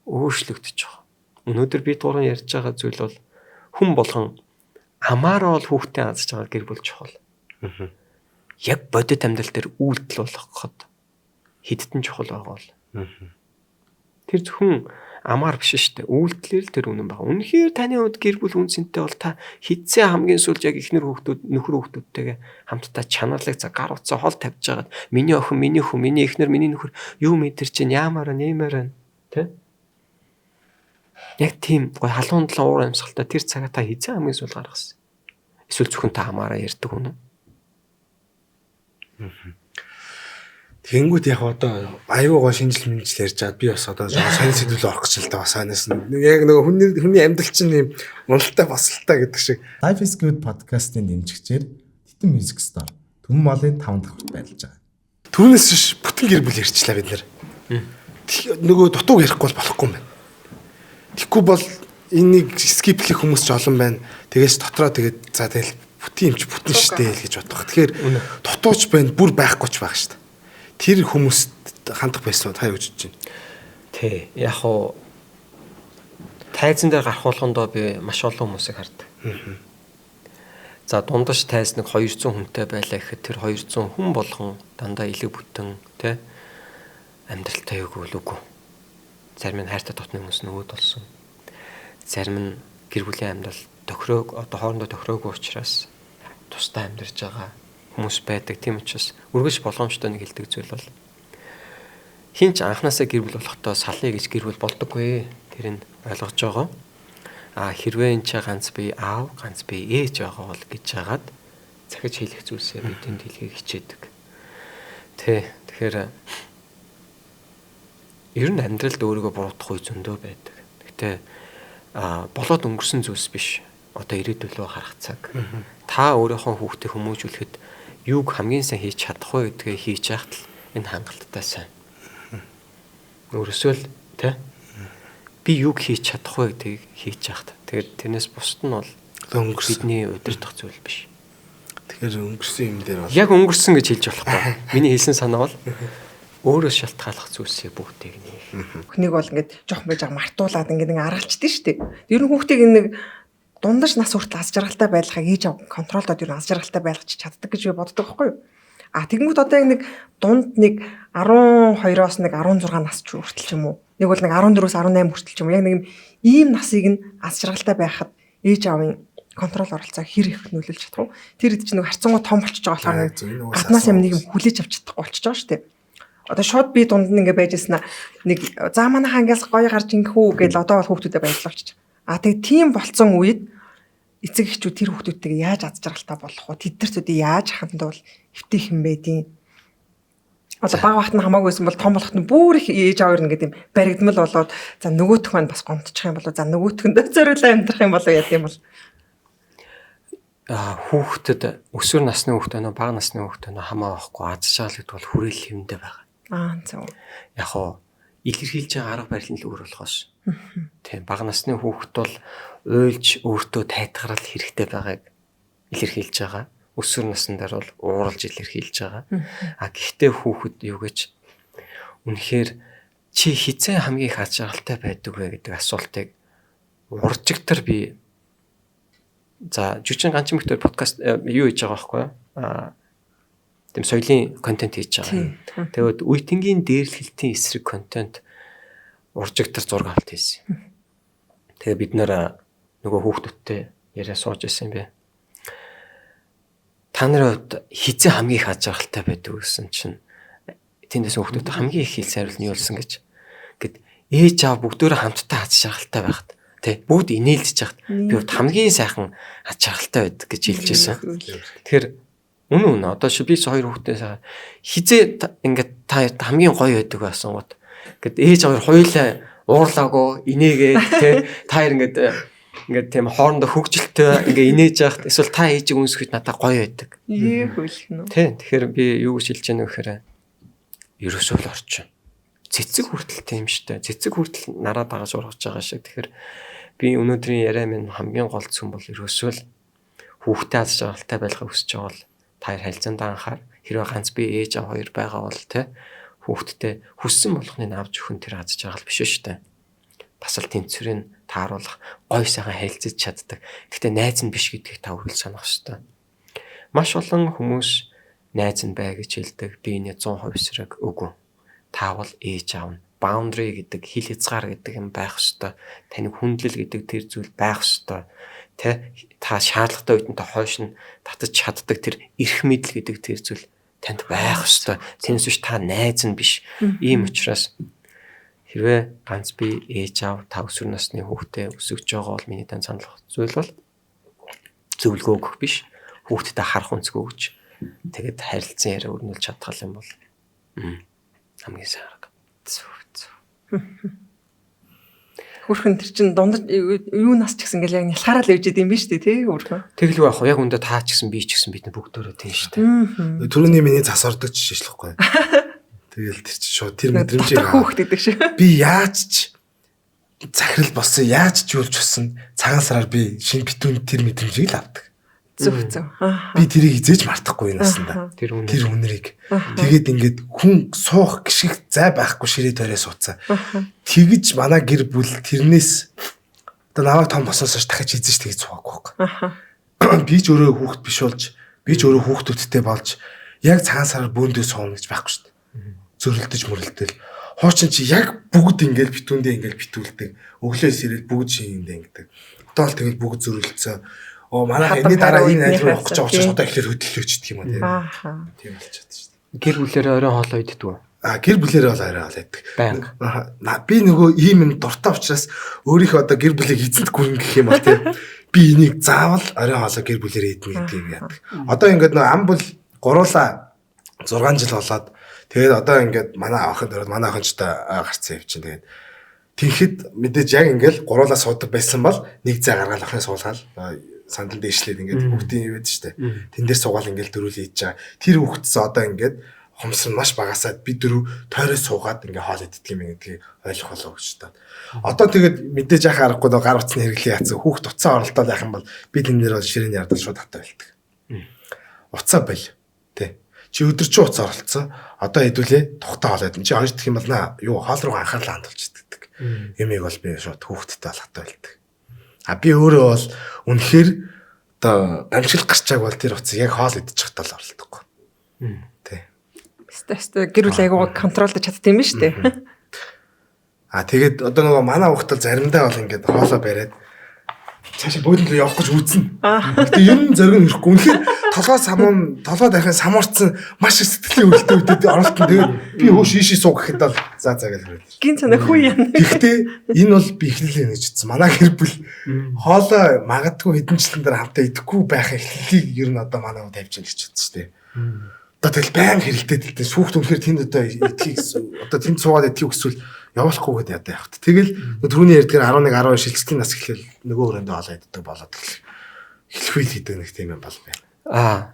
Өөрчлөгдөж байгаа. Өнөөдөр би дуран ярьж байгаа зүйл бол хүн болгон амаараа бол хүүхдээ азж байгаа гэр бүл чухал. Яг бодит амьдрал дээр үйлдэл болгоход хиддэн чухал байгаа бол. Тэр зөвхөн амар биш шүү дээ. Үйлдэлээр л тэр үнэн байна. Үнэхээр таны хувьд гэр бүл үнцэнтэй бол та хидцээ хамгийн сүүлд яг ихнэр хүүхдүүд, нөхөр хүүхдүүдтэйгээ хамтдаа чанарлаг цаг гар утсаа хол тавьж байгаад миний охин, миний хүн, миний ихнэр, миний нөхөр юу мэдэрч чинь яамаар нэмээр байна. Тэ? Яг тийм гой халуун талаа уур амьсгалтай тэр цагаа та хизээ хамгийн сүүл гаргасан. Эсвэл зөвхөн та хамаараа ярьдаг хүн үү? Тэнгүүд яг одоо аюугаа шинжил мэдл ярьж байгаа. Би бас одоо сайн сэдвүүл орох гэж л да бас ханаас нь. Яг нөгөө хүний амьдрал чинь юм уналттай басалтай гэдэг шиг. Life is Good podcast-ийн дэмжигчээр Титэн Music Store Түмэн Малын 5 дахь хүрт байлж байгаа. Түүнээс биш бүтэн гэр бүл ярьчлаа бид нэр. Нөгөө дутууг ярихгүй бол болохгүй юм байна. Тэгэхгүй бол энийг скиплэх хүмүүс ч олон байна. Тэгээс дотроо тэгээд за тэгэл бүтэн юм чи бүтэн штэ л гэж бодох. Тэгэхээр дутууч байна, бүр байхгүй ч байх штэ. Тэр хүмүүст хандах байсан та юу гэж бодож байна? Тий. Яг уу тайзан дээр гарах болгондоо би маш олон хүмүүсийг хардаг. За дундаж тайз нэг 200 хүнтэй байлаа гэхэд тэр 200 хүн болгон дандаа илэг бүтэн тий амьдралтай юу үгүй. Зарим нь хайртай дотны хүмүүс нөгөөд болсон. Зарим нь гэр бүлийн амьдрал хоорондоо тохироогүй учраас тусдаа амьдарч байгаа хүмүүс байдаг. Тийм учраас үргэлж болгоомжтой нэг хэлдэг зүйл бол хинч анханасаа гэр бүл болохдоо салъя гэж гэр бүл болдоггүй. Тэрийг ойлгож байгаа. Хэрвээ энэ ч ганц би аав, ганц би ээж байгаа бол гэж хагаад захиж хэлэх зүйлсээ бидэнд хэлхийг хичээдэг. Тэгэхээр ер нь амьдралд өөрийгөө буруутгах үе зөндөө байдаг. Гэтэ болоод өнгөрсөн зүйлс биш. Одоо ирээдүйлөө харах цаг. Та өөрийнхөө хүүхдийг хүмүүжүүлэхэд юуг хамгийн сайн хийж чадах вэ гэдгээ хийж яхад л энэ хангалттай сайн. Өөрөөсөө л тий би юуг хийж чадах вэ гэдгийг хийж яхад. Тэгээд тэрнээс бусд нь бол бидний удирдах зүйл биш. Тэгэхээр өнгөрсөн юм дээр бол яг өнгөрсөн гэж хэлж болохгүй. Миний хэлсэн санаа бол өөрөө шалтгааллах зүйлсийг бүгдийг нэг. Хнийг бол ингээд жоох байж байгаа мартуулаад ингээд нэг аргалчдээ шүү дээ. Ер нь хүүхдийг нэг дундаж нас хүртэл аз жаргалтай байлгахыг ээж аваа контролдод ер нь аз жаргалтай байлгаж чаддаг гэж би боддог байхгүй юу? Тэгэнгүүт одоо нэг дунд нэг 12-оос нэг 16 нас ч хүртэл ч юм уу. Нэг бол нэг 14-өөс 18 хүртэл ч юм уу. Яг нэг ийм насыг нь аз жаргалтай байхад ээж аавын контрол оролцоо хэр их нөлөөлж чадах вэ? Тэр хэд ч нэг харцангуй том болчихж байгаа болохоор гаднаас юм нэг хүлээж авч чадахгүй болчихж байгаа шүү дээ. Одоо шууд би дунд нь ингээ байж яснаа нэг за манай хангаас гоё гарч ингэхүү гэж одоо бол хүүхдүүдэд баярлуулчих. Тэгээ тийм болцсон үед эцэг эхчүүд тэр хүүхдүүдтэйгээ яаж аз жаргалтай болох вэ? Тэднэртүүдийг яаж хандвал хэвтэх юм бэ тийм. Одоо баг багт нь хамаагүйсэн бол том болохт нь бүр их ээж аавар ингээд юм баригдмал болоод за нөгөөх маань бас гомдчих юм болоо за нөгөөтгөнд зориулаа амьдрах юм болоо яа тийм бол хүүхдэд өсвөр насны хүүхд өнөө бага насны хүүхд өнөө хамаа байхгүй аз жаргал гэдэг бол хүрээл хэмдэ байгаа. Зөв. Яг хоо илэрхийлж байгаа арга барил нь л өөр болохоос. Тийм бага насны хүүхд бол уйлж өөртөө тайтгарал хэрэгтэй байгааг илэрхийлж байгаа. Өсвөр наснаар бол ууралж илэрхийлж байгаа. Гэхдээ хүүхэд юу гэж үнэхээр чи хизээ хамгийн их аз жаргалтай байдаг вэ гэдэг асуултыг уржигтар би за жүжигчин ганц мэгтэр подкаст юу хийж байгаа байхгүй юу? Тийм соёлын контент хийж байгаа. Тэгээд үеийнгийн дээрлэлтийн эсрэг контент уржигтар зураг авалт хийсэн. Тэгээ бид нэр нөгөө хүүхдүүдтэй яриа сууж ирсэн юм бэ. Та нарын хувьд хизээ хамгийн их аз жаргалтай байдаг гэсэн чинь тэндээс хүүхдүүд хамгийн их хэл сайруулна юу болсон гэж. Гэт ээж аав бүгдөө хамтдаа аз жаргалтай байхад тий бүгд инээлдэж яхад би хамгийн сайхан аз жаргалтай байдаг гэж хэлж ирсэн. Тэгэхээр үнэн одоо бис хоёр хүүхдээс хизээ ингээд та хамгийн гоё байдаг байсан гот. Гэт ээж хоёр хоёулаа уурлаагүй инээгээ тий та ингээд тийм хоорондоо хөгжилтэй ингээ инээж яхад эсвэл та ээжийг үнсгэхэд надад гоё байдаг. Хөлнө. Тий тэгэхээр би юу гэж хэлж яана вэ гэхээр ерөөсөө л орчин. Цэцэг хүртэл тийм штэ. Цэцэг хүртэл нараа дагаж ургаж байгаа шиг. Тэгэхээр би өнөөдрийн яриа минь хамгийн гол зүйл бол ерөөсөө л хүүхдээ аз жаргалтай байлгахыг хүсэж байгаа бол та харилцаанд анхаар хэрвээ ганц би ээж аав хоёр байгаа бол тий хүүхдтэй хүссэн болгоныг авч өгөх нь тэр аз жаргал биш штэ. Бас л тэнцвэрийг тааруулах, гой сайхан хэлцэж чаддаг. Гэхдээ найз нь биш гэдгийг та үргэлж санах хэрэгтэй. Маш олон хүмүүс найз нь бай гэж хэлдэг. Би энэ 100% эсрэг үгүй. Таавал ээж аав нь boundary гэдэг хил хязгаар гэдэг юм байх хэрэгтэй. Таны хүндлэл гэдэг тэр зүйл байх хэрэгтэй. Та шаардлагатай үед нь та хойш нь татаж чаддаг тэр эрх мэдэл гэдэг тэр зүйл танд байх хэрэгтэй. Тэнэс биш та найз нь биш. Ийм учраас хэрвээ ганц би ээж аав та өсвөр насны хүүхдээ өсөж байгаа бол миний тань санал зүйл бол зөвлөгөө өгөх биш. Хүүхдэд харах үнцгөө өгч тэгээд харилцан яриа өрнүүлж чадах юм бол хамгийн сайн арга. Хөрхөн тэр чин дундаж юу нас ч гэсэн ингээл яг нялхаараа л явж идэм биш үү тий хөрхөн. Тэглүү яах вэ? Яг үндэ та ч гэсэн би ч гэсэн бид бүгдөө тийм шүү дээ. Түрүүний миний цас ордог жишээлхгүй. Тэгэл тэр чинь шууд тэр мэдрэмжийг хөөхт гэдэг шиг. Би яаж ч захирал болсон яаж ч юулж болсон цагаан сараар би шинэ битүүн тэр мэдрэмжийг л авдаг. Зөв. Би тэрийг хизээж мартахгүй наасанда. Тэр үнэрийг. Тэгээд ингээд хүн суух гişиг зай байхгүй ширээ тойроо суудсан. Тэгж манай гэр бүл тэрнээс одоо наваг том босоос дахиж эзэж тэгж суугаагүй байхгүй. Би ч өөрөө хүүхэд биш болж, би ч өөрөө хүүхдүүдтэй болж яг цагаан сараар бөөндөө сууна гэж байхгүй шүү дээ. Зөрлөлдөж мөрлөлдөл. Хуучин чи яг бүгд ингээд битүүндээ ингээд битүүлдэг. Өглөөс ирээд бүгд шинэндээ ингээд. Одоо л тэгэл бүгд зөрлөлдсөн. Манай энэ дараа энэ айл руу явах гэж байгаа учраас одоо ихлээр хөдөлгөөч гэх юм аа тийм болчиход шүү дээ. Гэр бүлээрээ оройн хоолоо иддэг үү? Гэр бүлээрээ бол арай хоолоо иддэг. Би нөгөө ийм юм дуртай учраас өөрийнхөө одоо гэр бүлийг эзэнт гүрэн гэх юм ба тийм. Би энийг заавал оройн хоолоо гэр бүлээрээ идэнэ гэдгийг яадаг. Одоо ингээд нөгөө ам бол гуруула 6 жил болоод тэгээд одоо ингээд манай ахын дөрөв манай ахынчтай гарцсан явчихин тэгээд тэгэхэд мэдээж яг ингээд гуруула суудаг байсан бол нэг зай гаргаал ахын суулгаал сандал дээшлээд ингээд хүүхдийн юу байдаг штэ. Тэн дээр суугаал ингээд дөрүл хийж байгаа. Тэр хүүхдс одоо ингээд хомсрон маш багасаад би дөрөв тойроо суугаад ингээд хоол иддэг юм гэдгийг ойлгох болов гэж таа. Одоо тэгээд мэдээж яхаа аргагүй гар утасны хэрэглээ яатсан хүүхд уцаа оролдоод байх юм бол би тэн дээр бол ширээний ардал шууд хатаа байлдаг. Уцаа байл. Тэ. Чи өдөржин уцаа оролцсон. Одоо хэдүүлээ тухтаа хоол идэн. Чи хоёр дэх юм бол юу хоол руу анхаарлаа хандуулж иддэг. Ямиг бол би шууд хүүхдтэй бол хатаа байлдаг. Би өөрөө бол үнэхээр одоо амжилт гарчааг бол тэр уцаа яг хоол идчих тал оролдохгүй. Тэ. Өстө гэр бүл айгуу контролдож чаддаг юм ба штэ. Тэгээд одоо нөгөө манай хүүхдэл заримдаа бол ингээд хоолоо бариад цаашаа буудлын руу явах гэж үүснэ. Гэтэ юм зориг нь ирэхгүй. Үнэхээр толгой дахин самуурцсан маш их сэтгэлийн өвөлтөө үедээ оролтон. Тэгээд би хөөш ийшээ суу гэхэд бол за гэж хэлээд. Гин цана хүү яана. Гэхдээ энэ бол би ихлэлээ гэж хэлсэн. Манай гэр бүл хоолоо магадгүй хэдэн жилийн дараа хамтаа идэхгүй байх ихлэлийг ер нь одоо манай уу тавьж гэнэ гэж хэлсэн шүү дээ. Одоо тэгэл баян хэрэлдээд хэлдэг. Шүүхт үнэхээр тэнд одоо идхийг одоо тэнд суугаад идхийг өсвөл явуулахгүй гэдэг ядаа явахт. Тэгэл түрүүний ярьдгаар 11 12 шилжилтийн нас эхлээл нөгөө өрөөндөө хоолоо иддэг болоод хэлхүүл хийдэг нэг тийм юм бол байна.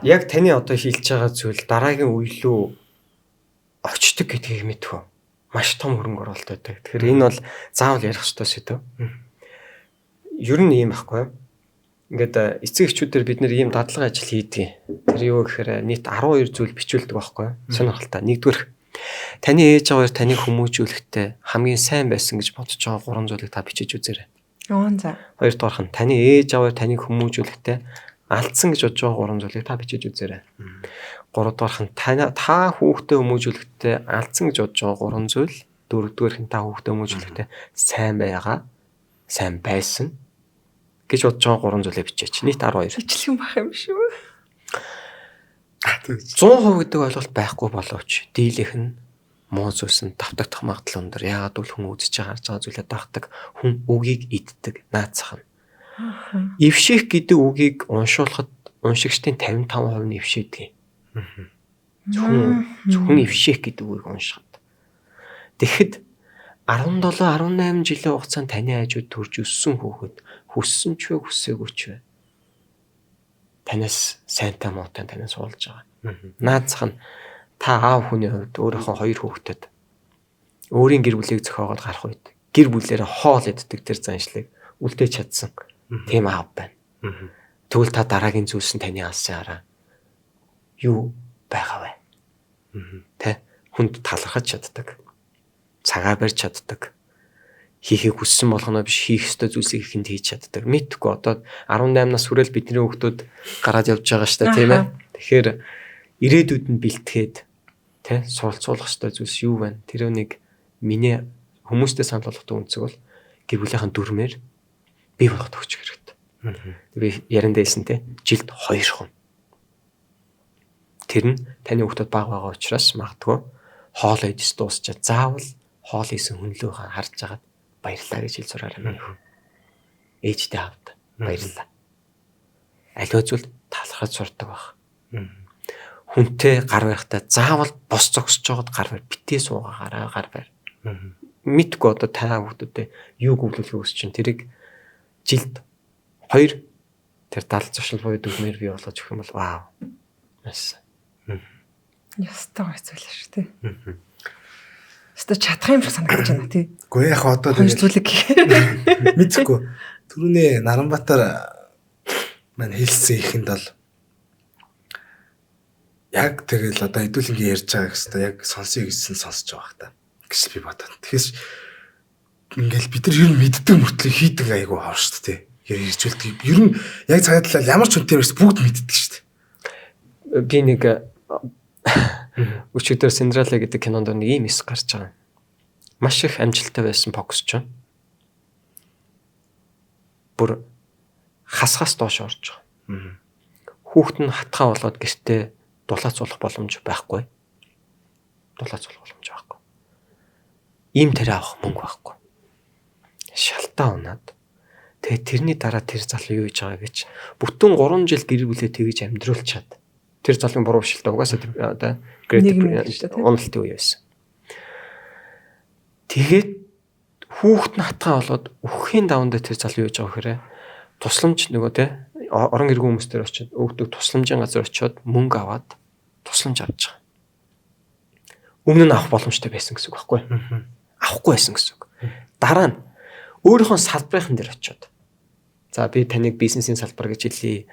Яг таны одоо хийлж байгаа зүйл дараагийн үе лөө очдөг гэдгийг мэдхүү. Маш том хөрөнгө оруулалт байдаг. Тэгэхээр энэ бол заавал ярих ёстой сэдв. Ер нь ийм байхгүй. Ингээд эцэг эхчүүдээр бид нэр ийм дадлага ажил хийдэг. Тэр юу гэхээр нийт 12 зүйл бичүүлдэг байхгүй. Сонирхолтой. Нэгдүгээр таны ээж аваар таныг хүмүүжүүлэхдээ хамгийн сайн байсан гэж бодож байгаа 3 зүйлийг та бичиж үзээрэй. За. Хоёрдугаарх нь таны ээж аваар таныг хүмүүжүүлэхдээ алдсан гэж бодож байгаа 3 зүйлийг та бичиж үзээрэй. Гуравдугаарх нь та хүүхдээ хүмүүжүүлэхдээ алдсан гэж бодож байгаа 3 зүйл. Дөрөвдүгээрх нь та хүүхдээ хүмүүжүүлэхдээ сайн байгаа, сайн байсан гэж бодож байгаа 3 зүйлээ бичээч. Нийт 12. Бичлэх юм байх юм шүү. 100% гэдэг ойлголт байхгүй боловч дийлэх нь муу зүйлс нь давтагдах магадлал өндөр. Яагаад гэвэл хүн үзэж харж байгаа зүйлээ дагдаг, хүн үгийг иддэг, наацах нь. Ивших гэдэг үгийг уншуулахад уншигчдын 55% нь ившээдэг. Зөвхөн ивших гэдэг үгийг уншихад. Тэгэхэд 17 18 жилийн хугацаанд таны хажууд төрж өссөн хүүхэд хүссэн ч вэ хүссээгүй ч вэ танаас сайнтай муутай танаас уулж байгаа. Наацах нь та аав хүний хувьд өөрийнхөө 2 хүүхдэд өөрийн гэр бүлийг зохиогоод гарах үед гэр бүлээрээ хоол иддэг тэр заншлыг үлдээж чадсан тийм аав байна. Тэгвэл та дараагийн зүйлс нь таны алсын хараа юу байгаа вэ? Тэ хүнд талархаж чаддаг. Цагаа барьж чаддаг. Хийхийг хүссэн болгоно биш хийх ёстой зүйлсийг ихэнд хийж чаддаг. Мэдхгүй одоо 18 нас хүрэл бидний хүүхдүүд гараад явж байгаа шүү дээ тийм ээ. Тэгэхээр ирээдүйд нь бэлтгээд тэ суралцуулах ёстой зүйлс юу вэ? Тэр нэг миний хүмүүстэй санал болгох үнцэг бол гэр бүлийнхэн дүрмээр бий болгох төгсөх хэрэгтэй. Би яриандайсэн тэ жилд 2 хон. Тэр нь таны хүүхдүүд бага байгаа учраас магадгүй хоол идэж дуусчаад заавал хоол исэн хүнлөө харж агаад баярлалаа гэж хэл зураарай минь хөө. Ээжтэй авд баярлалаа. Аливаа зүйл талархаж сурдаг баг. Хүнтэй гар барихтаа заавал бос зогсож байгаад гар барь битээ суугаараа гар барь. Мэдгүй одоо та хүүхдүүдэд юу гүйлүүлэх үс чинь тэрийг жилд 2 тэр 70 зуршил буюу дүгмээр бий болгож өгөх юм бол вау. Маш. Ястаа хэцүү л шүү дээ. Өстө чадах юм шиг санагдаж байна тий. Гэхдээ яг одоо Хоёр зүйлийг мэдхгүй. Түрүүний Наранбаатар маань хэлсэн ихэнд бол яг тэгэл одоо хэдүүл ингэ ярьж байгаа гэхээ яг сонсъё гэсэн сонсож байгаа хта. Гэж би бодоод. Тэгэхээр ингээл бид нар ер нь мэддэг мөртлөө хийдэг айгу хаа шүү дээ. Ярьжүүлдэг. Ер нь яг цагаат талаа ямар ч үнтэй байсан бүгд мэддэг шүү дээ. Би нэг өчигдөр Синдрелла гэдэг кинонд нэг ийм эс гарч байгаа. Маш их амжилттай байсан боксч байна. Бүр хасгаас доош орж байгаа. Хүүхэд нь хатгаа болоод гэртээ дулаацуулах боломж байхгүй. Ийм тэрэ авах мөнгө байхгүй. Шалтаа унаад. Тэгээ тэрний дараа тэр залуу юу хийж байгаа гэж бүтэн 3 жил гэр бүлээ тэгж амьдруулчаад. Тэр залуугийн буруу шилтэ угаасаа одоо уналтын үе байсан. Тэгээд хүүхэд нь хатгаа болоод үхэхийн даван дээр тэр залуу юу хийж байгаа хэрэг тусламж нөгөө те орон иргэн хүмүүс дээр очиод өгдөг тусламжийн газар очиод мөнгө аваад тусламж авч байгаа. Өмнө нь авах боломжтой байсан гэсэн үг байхгүй юу? Авахгүй байсан гэсэн үг. Дараа нь өөрийнхөө салбарын дээр очиод за би таныг бизнесийн салбар гэж хэлье,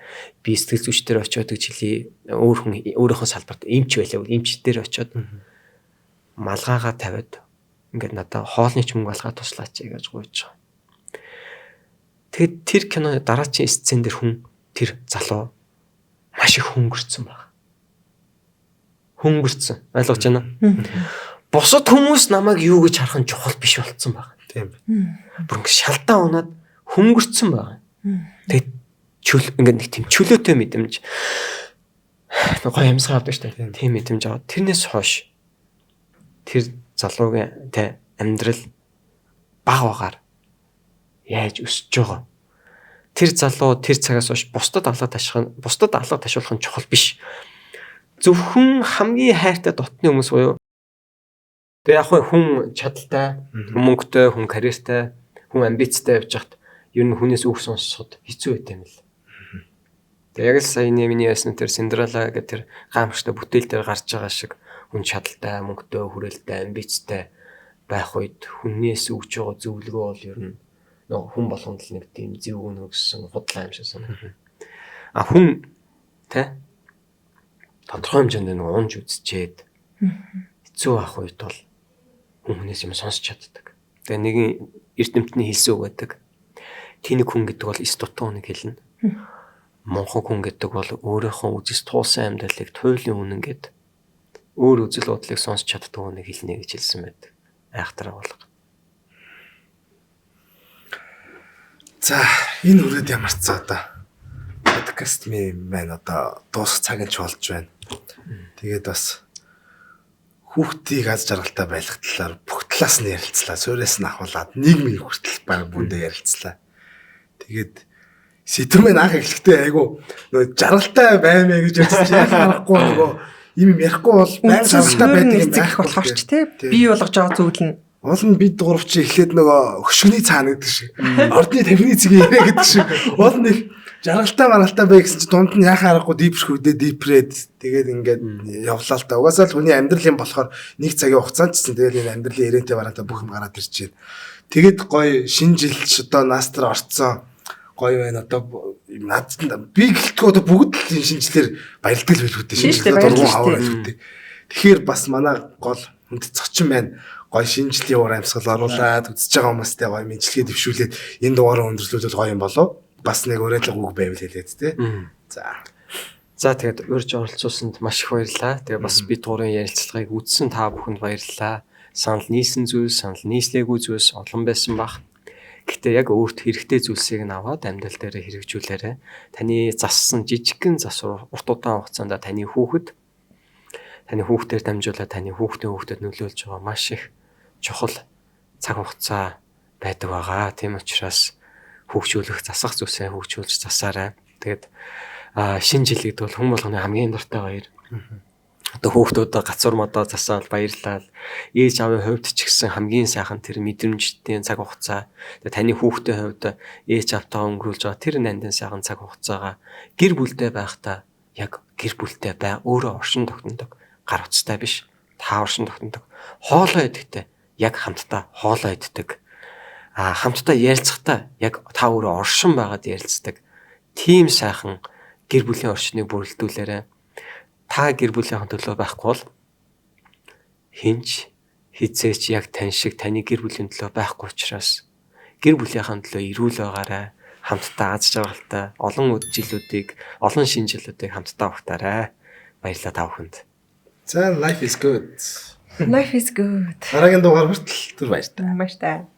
би сэтгэл зүйч дээр очиод гэж хэлье, өөрийнхөө салбарт эмч байлаа, эмч дээр очиод малгаагаа тавиад ингээд надад хоолны ч мөнгө алгаа туслаач гэж гуйж байгаа. Тэгэд тэр киноны дараачийн сцен дээр хүн тэр залуу маш их хөнгөрцөн байна. Хөнгөрцөн. Ойлгож байна уу? Бусад хүмүүс намайг юу гэж харах нь чухал биш болцсон байна. Тийм. Бүр ингэ шалтаа унаад хөнгөрцөн байна. Тэгээд ингээд нэг тийм чөлөөтэй мэдрэмж гоё ямсгаа авдаг шүү дээ. Тийм мэдрэмж аваад тэрнээс хойш тэр залуугийн тэ амьдрал баг багаар яаж өсөж байгаа. Тэр залуу тэр цагаас хойш бусдад алга ташуулах нь чухал биш. Зөвхөн хамгийн хайртай дотны хүмүүс буюу тэгээ яг хүн чадaltaй, хүн мөнгөтэй, хүн карьертай, хүн амбицтай явж хат ер нь хүнээс үг сонсоход хэцүү байт юм л. Тэгээ яг л сая миний ясна тэр Синдрелла гэх тэр гамшигтай бүтээл дээр гарч байгаа шиг хүн чадaltaй, мөнгөтэй, хүрээлттэй, амбицтай байх үед хүнээс өгж байгаа зөвлөгөө бол ер нь хүн болгонд л нэг тийм зөв үнэ гэсэн худлаа юм шиг санагдана. А хүн тэ тодорхой хэмжээнд нэг унж үзчихэд хэцүү байх үед бол хүнээс юм сонсч чаддаг. Тэгээ нэгэн эрдэмтний хэлсэн үг байдаг. Тэнэг хүн гэдэг бол эс дутуу хүнийг хэлнэ. Монхон хүн гэдэг бол өөрийнхөө үзэс туулсан амьдралыг туйлын үнэн гэд өөр үзэл бодлыг сонсч чаддаг хүнийг хэлнэ гэж хэлсэн байдаг. Айхтараа болго. За энэ үрээд ямар ч цаа одоо подкаст маань одоо дуусах цаг нь ч болж байна. Тэгээд бас хүүхдийг аз жаргалтай байлгах талаар бүх талаас нь ярилцлаа. Суурьаас нь ахуулаад нийгмийн хүртэл баг бүндээ ярилцлаа. Тэгээд сэдвэн анх эхлэхдээ айгу нөгөө жаргалтай баймаа гэж ярьсан чинь харахгүй нөгөө юм ярихгүй бол байнга жаргалтай байдаг юм байх болохоор ч тий бий болгож байгаа зүйл нь уул нь бид гурав чи эхлээд нөгөө хөшгөний цаана гэдэг шиг ордны тамхины цэгийн яриа гэдэг шиг уул нь жаргалтай бай гэсэн чи дунд нь яхаа аргагүй дипшхүүдээ дипрээд тэгээд ингээд явлаа л та. Угаасаа л хүний амьдрал юм болохоор нэг цагийн хугацаанд ч тэгээд энэ амьдралын ирээтэй бараатаа бүх юм гараад ирж байна. Тэгээд гоё шинэ жил ч одоо наастар орцсон гоё байна одоо надад би гэлтгүй одоо бүгд л энэ шинжлэлээр баялдаг л байлгүй дээ. Шинжлэлээр дургуун хавар байлгүй дээ. Тэгэхээр бас манай гол хүнд зочин байна. Гоё шинжлэлийн уур амьсгал оруулаад үзэж байгаа хүмүүстэй гоё мэдлэгээ дэвшүүлээд энэ дугаараа өндөрлүүлвэл гоё юм болов. Бас нэг уриалга үг байвал хэлээд тий. За тэгээд урьж оролцуулсанд маш их баярлалаа. Тэгээ бас бид гурван ярилцлагыг үзсэн та бүхэнд баярлалаа. Санал нийсэн зүйлс, санал нийслээгүй зүйлс олон байсан бах. Гэтэ яг өөрт хэрэгтэй зүйлсийг нь аваад амьдрал дээр хэрэгжүүлээрэй. Таны зассан жижигхэн засвар урт удаан хугацаанд таны хүүхдээр дамжуулаад таны хүүхдэд нөлөөлж байгаа маш их чухал цаг хугацаа байдаг байгаа. Тийм учраас хөгжүүлэх, засах зүйлсээ хөгжүүлж засаарай. Тэгээд шинэ жил гэдэг бол хүн болгоны хамгийн дуртай баяр. Одоо хүүхдүүдээ гацуур модоо засаал баярлал. Ээж аавын хувьд ч гэсэн хамгийн сайхан тэр мэдрэмжтэй цаг хугацаа. Тэгээд таны хүүхдийн хувьд ээж аавтайгаа өнгөрүүлж байгаа тэр нандин сайхан цаг хугацаагаа гэр бүлтэй байхдаа яг гэр бүлтэй бай өөрөө оршин тогтнодог гар утастай биш. та оршин тогтнодог. Хоолоо идэхдээ яг хамтдаа хоолоо иддэг. Хамтдаа ярилцахдаа яг та өөрөө оршин байгаад ярилцдаг. Тийм сайхан гэр бүлийн орчныг бүрэлдүүлээрэ. Та гэр бүлийнхэн төлөө байхгүй бол хинч хизээч яг тань шиг таны гэр бүлийн төлөө байхгүй учраас гэр бүлийнхэн төлөө эрүүл байгаарай. Хамтдаа аз жаргалтай олон жилүүдийг, олон шинэ жилүүдийг хамтдаа ухтаарай. Баярлалаа та бүхэнд. За life is good. Life is good. Дараагийн дугаар хүртэл түр баяртай. Маш та.